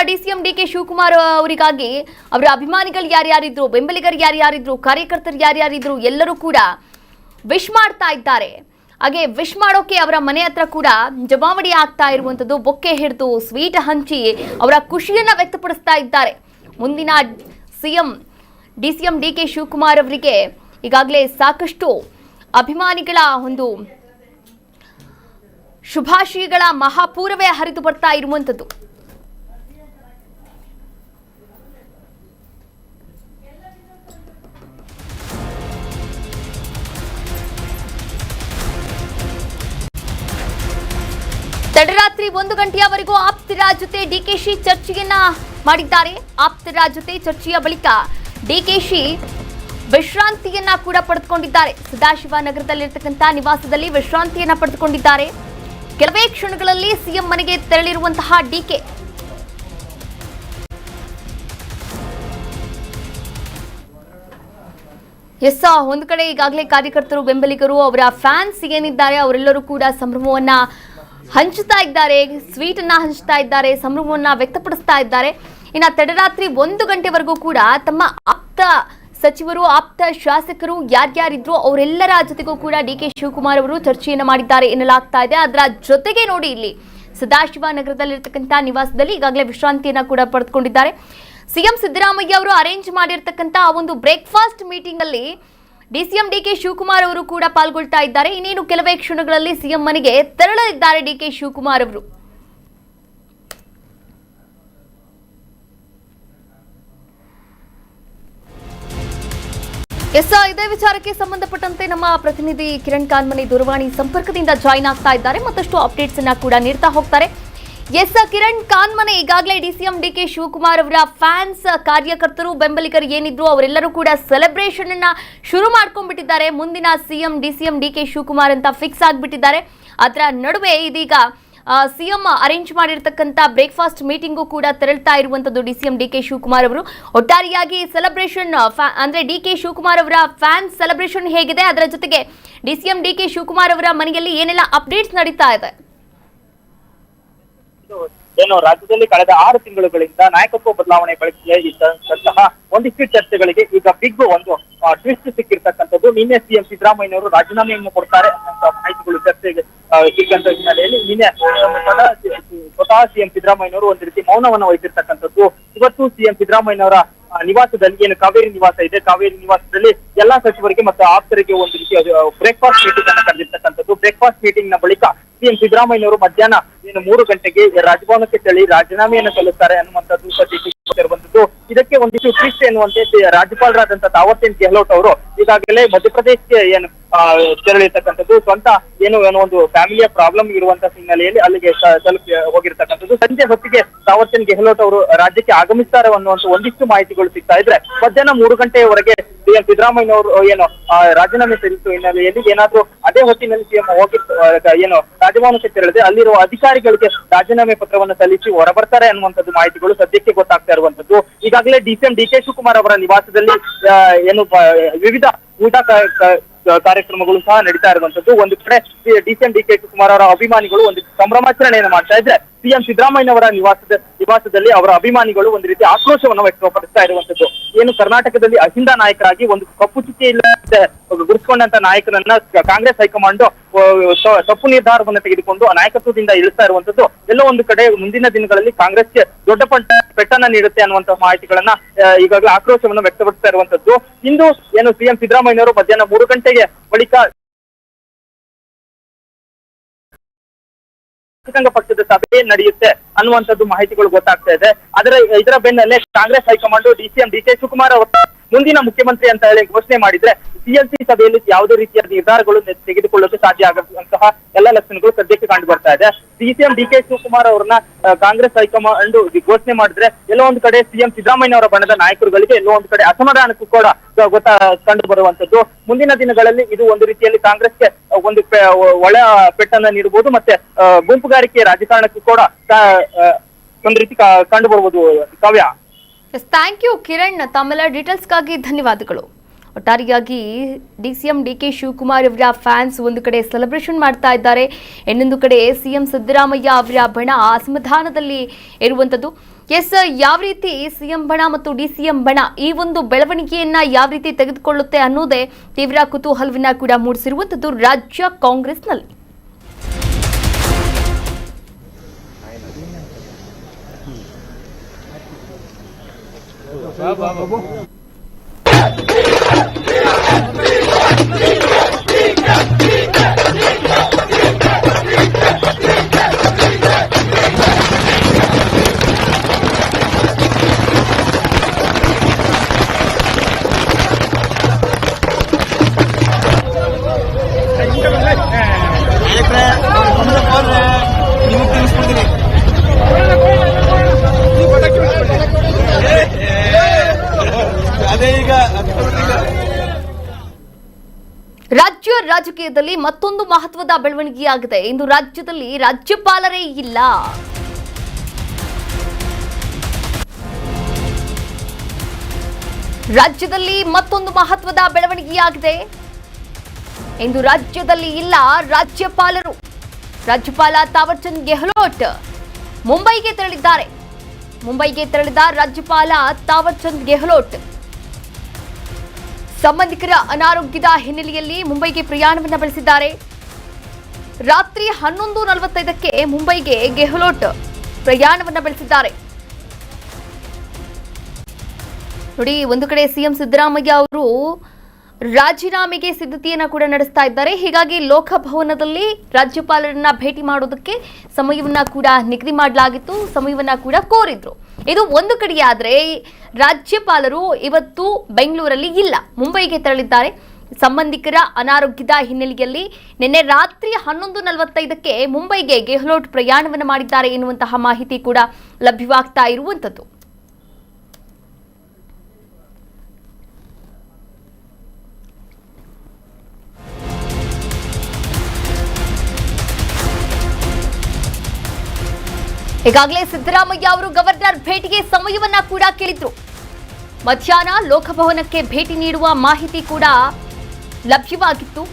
ಡಿಸಿಎಂ ಡಿಕೆ ಶಿವಕುಮಾರ್ ಅವರಿಗಾಗಿ ಅವರ ಅಭಿಮಾನಿಗಳು ಯಾರ್ಯಾರಿದ್ರು, ಬೆಂಬಲಿಗರು ಯಾರ್ಯಾರಿದ್ರು, ಕಾರ್ಯಕರ್ತರು ಯಾರ್ಯಾರಿದ್ರು ಎಲ್ಲರೂ ಕೂಡ ವಿಶ್ ಮಾಡ್ತಾ ಇದ್ದಾರೆ. ಹಾಗೆ ವಿಶ್ ಮಾಡೋಕೆ ಅವರ ಮನೆ ಹತ್ರ ಕೂಡ ಜಮಾವಣೆ ಆಗ್ತಾ ಇರುವಂಥದ್ದು. ಬೊಕ್ಕೆ ಹಿಡಿದು ಸ್ವೀಟ್ ಹಂಚಿ ಅವರ ಖುಷಿಯನ್ನ ವ್ಯಕ್ತಪಡಿಸ್ತಾ ಇದ್ದಾರೆ. ಮುಂದಿನ ಡಿಸಿಎಂ ಡಿಕೆ ಶಿವಕುಮಾರ್ ಅವರಿಗೆ ಈಗಾಗಲೇ ಸಾಕಷ್ಟು ಅಭಿಮಾನಿಗಳ ಒಂದು ಶುಭಾಶಯಗಳ ಮಹಾಪೂರವೇ ಹರಿದು ಬರ್ತಾ ಇರುವಂಥದ್ದು. ತಡರಾತ್ರಿ 1 ಗಂಟೆಯವರೆಗೂ ಆಪ್ತರ ಜೊತೆ ಡಿಕೆಶಿ ಚರ್ಚೆಯನ್ನ ಮಾಡಿದ್ದಾರೆ. ಆಪ್ತರ ಜೊತೆ ಚರ್ಚೆಯ ಬಳಿಕ ಡಿಕೆಶಿ ವಿಶ್ರಾಂತಿಯನ್ನ ಕೂಡ ಪಡೆದುಕೊಂಡಿದ್ದಾರೆ. ಸದಾಶಿವನಗರದಲ್ಲಿರ್ತಕ್ಕಂಥ ನಿವಾಸದಲ್ಲಿ ವಿಶ್ರಾಂತಿಯನ್ನ ಪಡೆದುಕೊಂಡಿದ್ದಾರೆ. ಕೆಲವೇ ಕ್ಷಣಗಳಲ್ಲಿ ಸಿಎಂ ಮನೆಗೆ ತೆರಳಿರುವಂತಹ ಡಿಕೆ. ಒಂದು ಕಡೆ ಈಗಾಗಲೇ ಕಾರ್ಯಕರ್ತರು, ಬೆಂಬಲಿಗರು, ಅವರ ಫ್ಯಾನ್ಸ್ ಏನಿದ್ದಾರೆ ಅವರೆಲ್ಲರೂ ಕೂಡ ಸಂಭ್ರಮವನ್ನ ಹಂಚುತ್ತಾ ಇದ್ದಾರೆ, ಸ್ವೀಟ್ ಅನ್ನ ಹಂಚ್ತಾ ಇದ್ದಾರೆ, ಸಂಭ್ರಮವನ್ನ ವ್ಯಕ್ತಪಡಿಸ್ತಾ ಇದ್ದಾರೆ. ಇನ್ನು ತಡರಾತ್ರಿ 1 ಗಂಟೆವರೆಗೂ ಕೂಡ ತಮ್ಮ ಆಪ್ತ ಸಚಿವರು, ಆಪ್ತ ಶಾಸಕರು ಯಾರ್ಯಾರಿದ್ರು ಅವರೆಲ್ಲರ ಜೊತೆಗೂ ಕೂಡ ಡಿಕೆ ಶಿವಕುಮಾರ್ ಅವರು ಚರ್ಚೆಯನ್ನು ಮಾಡಿದ್ದಾರೆ ಎನ್ನಲಾಗ್ತಾ ಇದೆ. ಅದರ ಜೊತೆಗೆ ನೋಡಿ, ಇಲ್ಲಿ ಸದಾಶಿವನಗರದಲ್ಲಿರ್ತಕ್ಕಂಥ ನಿವಾಸದಲ್ಲಿ ಈಗಾಗಲೇ ವಿಶ್ರಾಂತಿಯನ್ನ ಕೂಡ ಪಡೆದುಕೊಂಡಿದ್ದಾರೆ. ಸಿಎಂ ಸಿದ್ದರಾಮಯ್ಯ ಅವರು ಅರೇಂಜ್ ಮಾಡಿರ್ತಕ್ಕಂಥ ಆ ಒಂದು ಬ್ರೇಕ್ಫಾಸ್ಟ್ ಮೀಟಿಂಗ್ ಅಲ್ಲಿ ಡಿಸಿಎಂ ಡಿಕೆ ಶಿವಕುಮಾರ್ ಅವರು ಕೂಡ ಪಾಲ್ಗೊಳ್ತಾ ಇದ್ದಾರೆ. ಇನ್ನೇನು ಕೆಲವೇ ಕ್ಷಣಗಳಲ್ಲಿ ಸಿಎಂ ಮನೆಗೆ ತೆರಳಲಿದ್ದಾರೆ ಡಿಕೆ ಶಿವಕುಮಾರ್ ಅವರು. ಇದೇ ವಿಚಾರಕ್ಕೆ ಸಂಬಂಧಪಟ್ಟಂತೆ ನಮ್ಮ ಪ್ರತಿನಿಧಿ ಕಿರಣ್ ಕಾನ್ಮನಿ ದೂರವಾಣಿ ಸಂಪರ್ಕದಿಂದ ಜಾಯಿನ್ ಆಗ್ತಾ ಇದ್ದಾರೆ. ಮತ್ತಷ್ಟು ಅಪ್ಡೇಟ್ಸ್ ಅನ್ನ ಕೂಡ ನೀಡ್ತಾ ಹೋಗ್ತಾರೆ. ಕಿರಣ್ ಕಾನ್ಮನೆ, ಈಗಾಗಲೇ ಡಿಸಿಎಂ ಡಿಕೆ ಶಿವಕುಮಾರ್ ಅವರ ಫ್ಯಾನ್ಸ್, ಕಾರ್ಯಕರ್ತರು, ಬೆಂಬಲಿಗರು ಏನಿದ್ರು ಅವರೆಲ್ಲರೂ ಕೂಡ ಸೆಲೆಬ್ರೇಷನ್ ಅನ್ನ ಶುರು ಮಾಡ್ಕೊಂಡ್ಬಿಟ್ಟಿದ್ದಾರೆ. ಮುಂದಿನ ಡಿಸಿಎಂ ಡಿಕೆ ಶಿವಕುಮಾರ್ ಅಂತ ಫಿಕ್ಸ್ ಆಗಿಬಿಟ್ಟಿದ್ದಾರೆ. ಅದರ ನಡುವೆ ಇದೀಗ ಸಿಎಂ ಅರೇಂಜ್ ಮಾಡಿರ್ತಕ್ಕಂಥ ಬ್ರೇಕ್ಫಾಸ್ಟ್ ಮೀಟಿಂಗು ಕೂಡ ತೆರಳ್ತಾ ಇರುವಂತದ್ದು ಡಿಸಿಎಂ ಡಿಕೆ ಶಿವಕುಮಾರ್ ಅವರು. ಒಟ್ಟಾರೆಯಾಗಿ ಸೆಲೆಬ್ರೇಷನ್ ಅಂದ್ರೆ ಡಿಕೆ ಶಿವಕುಮಾರ್ ಅವರ ಫ್ಯಾನ್ಸ್ ಸೆಲೆಬ್ರೇಷನ್ ಹೇಗಿದೆ, ಅದರ ಜೊತೆಗೆ ಡಿಸಿಎಂ ಡಿಕೆ ಶಿವಕುಮಾರ್ ಅವರ ಮನೆಯಲ್ಲಿ ಏನೆಲ್ಲ ಅಪ್ಡೇಟ್ಸ್ ನಡೀತಾ ಇದೆ? ಏನು ರಾಜ್ಯದಲ್ಲಿ ಕಳೆದ 6 ತಿಂಗಳುಗಳಿಂದ ನಾಯಕತ್ವ ಬದಲಾವಣೆ ಬಳಿಕ ಇದ್ದಂತಹ ಒಂದಿಷ್ಟು ಚರ್ಚೆಗಳಿಗೆ ಈಗ ಬಿಗ್ ಒಂದು ಟ್ವಿಸ್ಟ್ ಸಿಕ್ಕಿರ್ತಕ್ಕಂಥದ್ದು. ನಿನ್ನೆ ಸಿಎಂ ಸಿದ್ದರಾಮಯ್ಯನವರು ರಾಜೀನಾಮೆಯನ್ನು ಕೊಡ್ತಾರೆ ಅಂತ ಮಾಹಿತಿಗಳು ಚರ್ಚೆಗೆ ಸಿಕ್ಕಂತ ಹಿನ್ನೆಲೆಯಲ್ಲಿ ನಿನ್ನೆ ಸ್ವತಃ ಸಿಎಂ ಸಿದ್ದರಾಮಯ್ಯನವರು ಒಂದು ರೀತಿ ಮೌನವನ್ನು ವಹಿಸಿರ್ತಕ್ಕಂಥದ್ದು. ಇವತ್ತು ಸಿಎಂ ಸಿದ್ದರಾಮಯ್ಯನವರ ನಿವಾಸದಲ್ಲಿ ಏನು ಕಾವೇರಿ ನಿವಾಸ ಇದೆ, ಕಾವೇರಿ ನಿವಾಸದಲ್ಲಿ ಎಲ್ಲಾ ಸಚಿವರಿಗೆ ಮತ್ತು ಆಪ್ತರಿಗೆ ಒಂದು ರೀತಿಯ ಬ್ರೇಕ್ಫಾಸ್ಟ್ ಮೀಟಿಂಗ್ ಅನ್ನು ಕರೆದಿರ್ತಕ್ಕಂಥದ್ದು. ಬ್ರೇಕ್ಫಾಸ್ಟ್ ಮೀಟಿಂಗ್ ನ ಬಳಿಕ ಸಿಎಂ ಸಿದ್ದರಾಮಯ್ಯನವರು ಮಧ್ಯಾಹ್ನ 3 ಗಂಟೆಗೆ ರಾಜಭವನಕ್ಕೆ ತೆರಳಿ ರಾಜೀನಾಮೆಯನ್ನು ಸಲ್ಲಿಸ್ತಾರೆ ಅನ್ನುವಂಥದ್ದು ಸದ್ಯಕ್ಕೆ ಇದಕ್ಕೆ ಒಂದಿಷ್ಟು ಟ್ವಿಸ್ಟ್ ಎನ್ನುವಂತೆ ರಾಜ್ಯಪಾಲರಾದಂತಹ ತಾವರ್ ಚಂದ್ ಗೆಹ್ಲೋಟ್ ಅವರು ಈಗಾಗಲೇ ಮಧ್ಯಪ್ರದೇಶಕ್ಕೆ ತೆರಳಿರ್ತಕ್ಕಂಥದ್ದು. ಸ್ವಂತ ಏನೋ ಒಂದು ಫ್ಯಾಮಿಲಿಯ ಪ್ರಾಬ್ಲಮ್ ಇರುವಂತಹ ಹಿನ್ನೆಲೆಯಲ್ಲಿ ಅಲ್ಲಿಗೆ ತಲುಪಿ ಹೋಗಿರ್ತಕ್ಕಂಥದ್ದು. ಸಂಜೆ ಹೊತ್ತಿಗೆ ತಾವರ್ ಚಂದ್ ಗೆಹ್ಲೋಟ್ ಅವರು ರಾಜ್ಯಕ್ಕೆ ಆಗಮಿಸ್ತಾರೆ ಅನ್ನುವಂತ ಒಂದಿಷ್ಟು ಮಾಹಿತಿಗಳು ಸಿಗ್ತಾ ಇದ್ರೆ ಮಧ್ಯಾಹ್ನ 3 ಗಂಟೆಯವರೆಗೆ ಸಿಎಂ ಸಿದ್ದರಾಮಯ್ಯನವರು ರಾಜೀನಾಮೆ ಸಲ್ಲಿಸುವ ಹಿನ್ನೆಲೆಯಲ್ಲಿ ಏನಾದ್ರೂ ಅದೇ ಹೊತ್ತಿನಲ್ಲಿ ಸಿಎಂ ಹೋಗಿ ರಾಜಭವನಕ್ಕೆ ತೆರಳಿದೆ ಅಲ್ಲಿರುವ ಅಧಿಕಾರಿಗಳಿಗೆ ರಾಜೀನಾಮೆ ಪತ್ರವನ್ನು ಸಲ್ಲಿಸಿ ಹೊರಬರ್ತಾರೆ ಅನ್ನುವಂಥದ್ದು ಮಾಹಿತಿಗಳು ಸದ್ಯಕ್ಕೆ ಗೊತ್ತಾಗ್ತಾ ಇರುವಂತದ್ದು. ಈಗಾಗಲೇ ಡಿಸಿಎಂ ಡಿಕೆ ಶಿವಕುಮಾರ್ ಅವರ ನಿವಾಸದಲ್ಲಿ ವಿವಿಧ ಊಟ ಕಾರ್ಯಕ್ರಮಗಳು ಸಹ ನಡೀತಾ ಇರುವಂತದ್ದು. ಒಂದು ಕಡೆ ಡಿಸಿಎಂ ಡಿಕೆ ಶಿವಕುಮಾರ್ ಅವರ ಅಭಿಮಾನಿಗಳು ಒಂದು ಸಂಭ್ರಮಾಚರಣೆಯನ್ನು ಮಾಡ್ತಾ ಇದ್ರೆ ಸಿಎಂ ಸಿದ್ದರಾಮಯ್ಯನವರ ನಿವಾಸದಲ್ಲಿ ಅವರ ಅಭಿಮಾನಿಗಳು ಒಂದು ರೀತಿ ಆಕ್ರೋಶವನ್ನು ವ್ಯಕ್ತಪಡಿಸ್ತಾ ಇರುವಂತದ್ದು. ಏನು ಕರ್ನಾಟಕದಲ್ಲಿ ಅಹಿಂದ ನಾಯಕರಾಗಿ ಒಂದು ಕಪ್ಪು ಚುಕ್ಕಿ ಇಲ್ಲದೆ ಗುರುತಿಸಿಕೊಂಡಂತ ನಾಯಕರನ್ನ ಕಾಂಗ್ರೆಸ್ ಹೈಕಮಾಂಡ್ ತಪ್ಪು ನಿರ್ಧಾರವನ್ನು ತೆಗೆದುಕೊಂಡು ನಾಯಕತ್ವದಿಂದ ಇಳಿಸ್ತಾ ಇರುವಂತದ್ದು ಎಲ್ಲೋ ಒಂದು ಕಡೆ ಮುಂದಿನ ದಿನಗಳಲ್ಲಿ ಕಾಂಗ್ರೆಸ್ಗೆ ದೊಡ್ಡ ಪೆಟ್ಟನ್ನ ನೀಡುತ್ತೆ ಅನ್ನುವಂತಹ ಮಾಹಿತಿಗಳನ್ನ ಈಗಾಗಲೇ ಆಕ್ರೋಶವನ್ನು ವ್ಯಕ್ತಪಡಿಸ್ತಾ ಇರುವಂತದ್ದು. ಇಂದು ಏನು ಸಿಎಂ ಸಿದ್ದರಾಮಯ್ಯನವರು ಮಧ್ಯಾಹ್ನ 3 ಗಂಟೆಗೆ ಬಳಿಕ ಶಾಸಕಾಂಗ ಪಕ್ಷದ ಸಭೆ ನಡೆಯುತ್ತೆ ಅನ್ನುವಂಥದ್ದು ಮಾಹಿತಿಗಳು ಗೊತ್ತಾಗ್ತಾ ಇದೆ. ಇದರ ಬೆನ್ನಲ್ಲೇ Congress high command DCM DK Shivakumar ಅವರ ಮುಂದಿನ ಮುಖ್ಯಮಂತ್ರಿ ಅಂತ ಹೇಳಿ ಘೋಷಣೆ ಮಾಡಿದ್ರೆ ಸಿಎಲ್ಸಿ ಸಭೆಯಲ್ಲಿ ಯಾವುದೇ ರೀತಿಯ ನಿರ್ಧಾರಗಳು ತೆಗೆದುಕೊಳ್ಳೋಕೆ ಸಾಧ್ಯ ಆಗುವಂತಹ ಎಲ್ಲ ಲಕ್ಷಣಗಳು ಸದ್ಯಕ್ಕೆ ಕಂಡು ಬರ್ತಾ ಇದೆ. ಡಿಸಿಎಂ ಡಿಕೆ ಶಿವಕುಮಾರ್ ಅವರನ್ನ ಕಾಂಗ್ರೆಸ್ ಹೈಕಮಾಂಡ್ ಘೋಷಣೆ ಮಾಡಿದ್ರೆ ಎಲ್ಲೋ ಒಂದು ಕಡೆ ಸಿಎಂ ಸಿದ್ದರಾಮಯ್ಯ ಅವರ ಬಣದ ನಾಯಕರುಗಳಿಗೆ ಎಲ್ಲೋ ಒಂದು ಕಡೆ ಅಸಮಾಧಾನಕ್ಕೂ ಕೂಡ ಕಂಡು ಬರುವಂತದ್ದು. ಮುಂದಿನ ದಿನಗಳಲ್ಲಿ ಇದು ಒಂದು ರೀತಿಯಲ್ಲಿ ಕಾಂಗ್ರೆಸ್ಗೆ ಒಂದು ಒಳ ಪೆಟ್ಟನ್ನ ನೀಡಬಹುದು ಮತ್ತೆ ಗುಂಪುಗಾರಿಕೆ ರಾಜಕಾರಣಕ್ಕೂ ಕೂಡ ಒಂದು ರೀತಿ ಕಂಡು ಬರುವುದು. ಕಾವ್ಯ, ಥ್ಯಾಂಕ್ ಯು ಕಿರಣ್, ತಮ್ಮೆಲ್ಲ ಡೀಟೇಲ್ಸ್ಗಾಗಿ ಧನ್ಯವಾದಗಳು. ಒಟ್ಟಾರೆಯಾಗಿ ಡಿಸಿಎಂ ಡಿಕೆ ಶಿವಕುಮಾರ್ ಅವರ ಫ್ಯಾನ್ಸ್ ಒಂದು ಕಡೆ ಸೆಲೆಬ್ರೇಷನ್ ಮಾಡ್ತಾ ಇದ್ದಾರೆ, ಇನ್ನೊಂದು ಕಡೆ ಸಿಎಂ ಸಿದ್ದರಾಮಯ್ಯ ಅವರ ಬಣ ಅಸಮಾಧಾನದಲ್ಲಿ ಇರುವಂಥದ್ದು. ಯಾವ ರೀತಿ ಸಿಎಂ ಬಣ ಮತ್ತು ಡಿಸಿಎಂ ಬಣ ಈ ಒಂದು ಬೆಳವಣಿಗೆಯನ್ನ ಯಾವ ರೀತಿ ತೆಗೆದುಕೊಳ್ಳುತ್ತೆ ಅನ್ನೋದೇ ತೀವ್ರ ಕುತೂಹಲವನ್ನ ಕೂಡ ಮೂಡಿಸಿರುವಂಥದ್ದು ರಾಜ್ಯ ಕಾಂಗ್ರೆಸ್ನಲ್ಲಿ. ರಾಜ್ಯ ರಾಜಕೀಯದಲ್ಲಿ ಮತ್ತೊಂದು ಮಹತ್ವದ ಬೆಳವಣಿಗೆಯಾಗಿದೆ. ಇಂದು ರಾಜ್ಯದಲ್ಲಿ ರಾಜ್ಯಪಾಲರೇ ಇಲ್ಲ. ರಾಜ್ಯದಲ್ಲಿ ಮತ್ತೊಂದು ಮಹತ್ವದ ಬೆಳವಣಿಗೆಯಾಗಿದೆ. ಇಂದು ರಾಜ್ಯದಲ್ಲಿ ಇಲ್ಲ ರಾಜ್ಯಪಾಲರು. ರಾಜ್ಯಪಾಲ ತಾವರ್ ಚಂದ್ ಗೆಹ್ಲೋಟ್ ಮುಂಬೈಗೆ ತೆರಳಿದ್ದಾರೆ. ಮುಂಬೈಗೆ ತೆರಳಿದ ರಾಜ್ಯಪಾಲ ತಾವರ್ ಚಂದ್ ಗೆಹ್ಲೋಟ್ ಸಂಬಂಧಿಕರ ಅನಾರೋಗ್ಯದ ಹಿನ್ನೆಲೆಯಲ್ಲಿ ಮುಂಬೈಗೆ ಪ್ರಯಾಣವನ್ನು ಬೆಳೆಸಿದ್ದಾರೆ. ರಾತ್ರಿ 11:45ಕ್ಕೆ ಮುಂಬೈಗೆ ಗೆಹ್ಲೋಟ್ ಪ್ರಯಾಣವನ್ನು ಬೆಳೆಸಿದ್ದಾರೆ. ನೋಡಿ, ಒಂದು ಕಡೆ ಸಿಎಂ ಸಿದ್ದರಾಮಯ್ಯ ಅವರು ರಾಜೀನಾಮೆಗೆ ಸಿದ್ಧತೆಯನ್ನ ಕೂಡ ನಡೆಸ್ತಾ ಇದ್ದಾರೆ. ಹೀಗಾಗಿ ಲೋಕಭವನದಲ್ಲಿ ರಾಜ್ಯಪಾಲರನ್ನ ಭೇಟಿ ಮಾಡೋದಕ್ಕೆ ಸಮಯವನ್ನ ಕೂಡ ನಿಗದಿ ಮಾಡಲಾಗಿತ್ತು, ಸಮಯವನ್ನ ಕೂಡ ಕೋರಿದ್ರು. ಇದು ಒಂದು ಕಡೆಯಾದ್ರೆ ರಾಜ್ಯಪಾಲರು ಇವತ್ತು ಬೆಂಗಳೂರಲ್ಲಿ ಇಲ್ಲ, ಮುಂಬೈಗೆ ತೆರಳಿದ್ದಾರೆ. ಸಂಬಂಧಿಕರ ಅನಾರೋಗ್ಯದ ಹಿನ್ನೆಲೆಯಲ್ಲಿ ನಿನ್ನೆ ರಾತ್ರಿ 11:45ಕ್ಕೆ ಮುಂಬೈಗೆ ಗೆಹ್ಲೋಟ್ ಪ್ರಯಾಣವನ್ನು ಮಾಡಿದ್ದಾರೆ ಎನ್ನುವಂತಹ ಮಾಹಿತಿ ಕೂಡ ಲಭ್ಯವಾಗ್ತಾ ಇರುವಂತದ್ದು. ಈಗಾಗಲೇ ಸಿದ್ದರಾಮಯ್ಯ ಅವರು ಗವರ್ನರ್ ಭೇಟಿಗೆ ಸಮಯವನ್ನ ಕೂಡ ಕೇಳಿದ್ರು. ಮಧ್ಯಾಹ್ನ ಲೋಕಭವನಕ್ಕೆ ಭೇಟಿ ನೀಡುವ ಮಾಹಿತಿ ಕೂಡ ಲಭ್ಯವಾಗಿತ್ತು.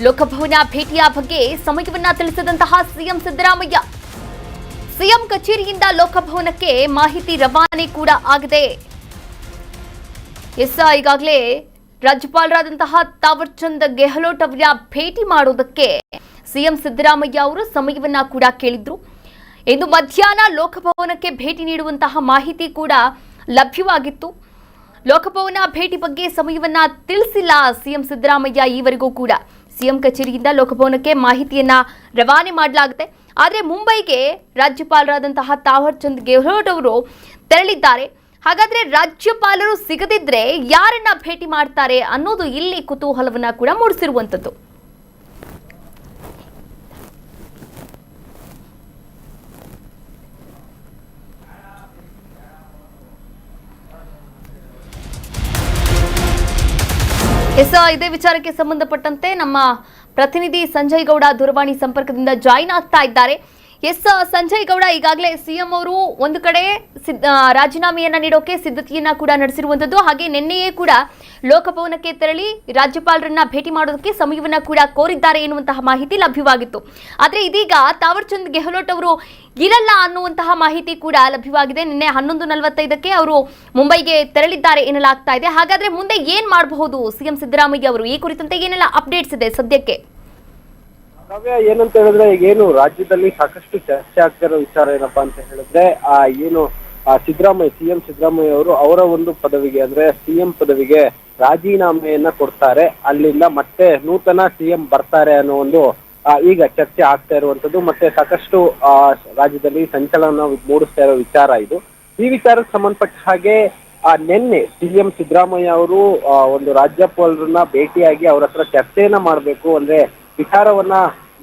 ಲೋಕಭವನ ಭೇಟಿಯ ಬಗ್ಗೆ ಸಮಯವನ್ನ ತಿಳಿಸಿದಂತಹ ಸಿಎಂ ಸಿದ್ದರಾಮಯ್ಯ ಸಿಎಂ ಕಚೇರಿಯಿಂದ ಲೋಕಭವನಕ್ಕೆ ಮಾಹಿತಿ ರವಾನೆ ಕೂಡ ಆಗಿದೆ. ಈಗಾಗಲೇ ರಾಜ್ಯಪಾಲರಾದಂತಹ ತಾವರ್ ಚಂದ್ ಗೆಹ್ಲೋಟ್ ಅವರ ಭೇಟಿ ಮಾಡೋದಕ್ಕೆ ಸಿಎಂ ಸಿದ್ದರಾಮಯ್ಯ ಅವರು ಸಮಯವನ್ನ ಕೂಡ ಕೇಳಿದ್ರು. ಇಂದು ಮಧ್ಯಾಹ್ನ ಲೋಕಭವನಕ್ಕೆ ಭೇಟಿ ನೀಡುವಂತಹ ಮಾಹಿತಿ ಕೂಡ ಲಭ್ಯವಾಗಿತ್ತು. ಲೋಕಭವನ ಭೇಟಿ ಬಗ್ಗೆ ಸಮಯವನ್ನ ತಿಳಿಸಿಲ್ಲ ಸಿಎಂ ಸಿದ್ದರಾಮಯ್ಯ ಈವರೆಗೂ ಕೂಡ. ಸಿಎಂ ಕಚೇರಿಯಿಂದ ಲೋಕಭವನಕ್ಕೆ ಮಾಹಿತಿಯನ್ನ ರವಾನೆ ಮಾಡಲಾಗುತ್ತೆ. ಆದರೆ ಮುಂಬೈಗೆ ರಾಜ್ಯಪಾಲರಾದಂತಹ ತಾವರ್ ಚಂದ್ ಗೆಹ್ಲೋಟ್ ಅವರು ತೆರಳಿದ್ದಾರೆ. ಹಾಗಾದ್ರೆ ರಾಜ್ಯಪಾಲರು ಸಿಗದಿದ್ರೆ ಯಾರನ್ನ ಭೇಟಿ ಮಾಡ್ತಾರೆ ಅನ್ನೋದು ಇಲ್ಲಿ ಕುತೂಹಲವನ್ನ ಕೂಡ ಮೂಡಿಸಿರುವಂತದ್ದು. ಇದೇ ವಿಚಾರಕ್ಕೆ ಸಂಬಂಧಪಟ್ಟಂತೆ ನಮ್ಮ ಪ್ರತಿನಿಧಿ ಸಂಜಯ್ ಗೌಡ ದೂರವಾಣಿ ಸಂಪರ್ಕದಿಂದ ಜಾಯಿನ್ ಆಗ್ತಾ ಇದ್ದಾರೆ. ಸಂಜಯ್ ಗೌಡ, ಈಗಾಗಲೇ ಸಿಎಂ ಅವರು ಒಂದು ಕಡೆ ರಾಜೀನಾಮೆಯನ್ನ ನೀಡೋಕೆ ಸಿದ್ಧತೆಯನ್ನ ಕೂಡ ನಡೆಸಿರುವಂತದ್ದು, ಹಾಗೆ ನಿನ್ನೆಯೇ ಕೂಡ ಲೋಕಭವನಕ್ಕೆ ತೆರಳಿ ರಾಜ್ಯಪಾಲರನ್ನ ಭೇಟಿ ಮಾಡೋದಕ್ಕೆ ಸಮಯವನ್ನ ಕೂಡ ಕೋರಿದ್ದಾರೆ ಎನ್ನುವಂತಹ ಮಾಹಿತಿ ಲಭ್ಯವಾಗಿತ್ತು. ಆದ್ರೆ ಇದೀಗ ತಾವರ್ ಚಂದ್ ಗೆಹ್ಲೋಟ್ ಅವರು ಇರಲ್ಲ ಅನ್ನುವಂತಹ ಮಾಹಿತಿ ಕೂಡ ಲಭ್ಯವಾಗಿದೆ. ನಿನ್ನೆ 11:45ಕ್ಕೆ ಅವರು ಮುಂಬೈಗೆ ತೆರಳಿದ್ದಾರೆ ಎನ್ನಲಾಗ್ತಾ ಇದೆ. ಹಾಗಾದ್ರೆ ಮುಂದೆ ಏನ್ ಮಾಡಬಹುದು ಸಿಎಂ ಸಿದ್ದರಾಮಯ್ಯ ಅವರು? ಈ ಕುರಿತಂತೆ ಏನೆಲ್ಲ ಅಪ್ಡೇಟ್ಸ್ ಇದೆ ಸದ್ಯಕ್ಕೆ? ಏನಂತ ಹೇಳಿದ್ರೆ, ಈಗೇನು ರಾಜ್ಯದಲ್ಲಿ ಸಾಕಷ್ಟು ಚರ್ಚೆ ಆಗ್ತಿರೋ ವಿಚಾರ ಏನಪ್ಪಾ ಅಂತ ಹೇಳಿದ್ರೆ, ಸಿಎಂ ಸಿದ್ದರಾಮಯ್ಯ ಅವರು ಅವರ ಒಂದು ಪದವಿಗೆ ಅಂದ್ರೆ ಸಿಎಂ ಪದವಿಗೆ ರಾಜೀನಾಮೆಯನ್ನ ಕೊಡ್ತಾರೆ. ಅಲ್ಲಿಂದ ಮತ್ತೆ ನೂತನ ಸಿಎಂ ಬರ್ತಾರೆ ಅನ್ನೋ ಒಂದು ಈಗ ಚರ್ಚೆ ಆಗ್ತಾ ಇರುವಂತದ್ದು. ಮತ್ತೆ ಸಾಕಷ್ಟು ರಾಜ್ಯದಲ್ಲಿ ಸಂಚಲನ ಮೂಡಿಸ್ತಾ ಇರೋ ವಿಚಾರ ಇದು. ಈ ವಿಚಾರಕ್ಕೆ ಸಂಬಂಧಪಟ್ಟ ಹಾಗೆ ನಿನ್ನೆ ಸಿಎಂ ಸಿದ್ದರಾಮಯ್ಯ ಅವರು ಒಂದು ರಾಜ್ಯಪಾಲರನ್ನ ಭೇಟಿಯಾಗಿ ಅವ್ರ ಹತ್ರ ಚರ್ಚೆಯನ್ನ ಮಾಡ್ಬೇಕು, ಅಂದ್ರೆ ವಿಚಾರವನ್ನ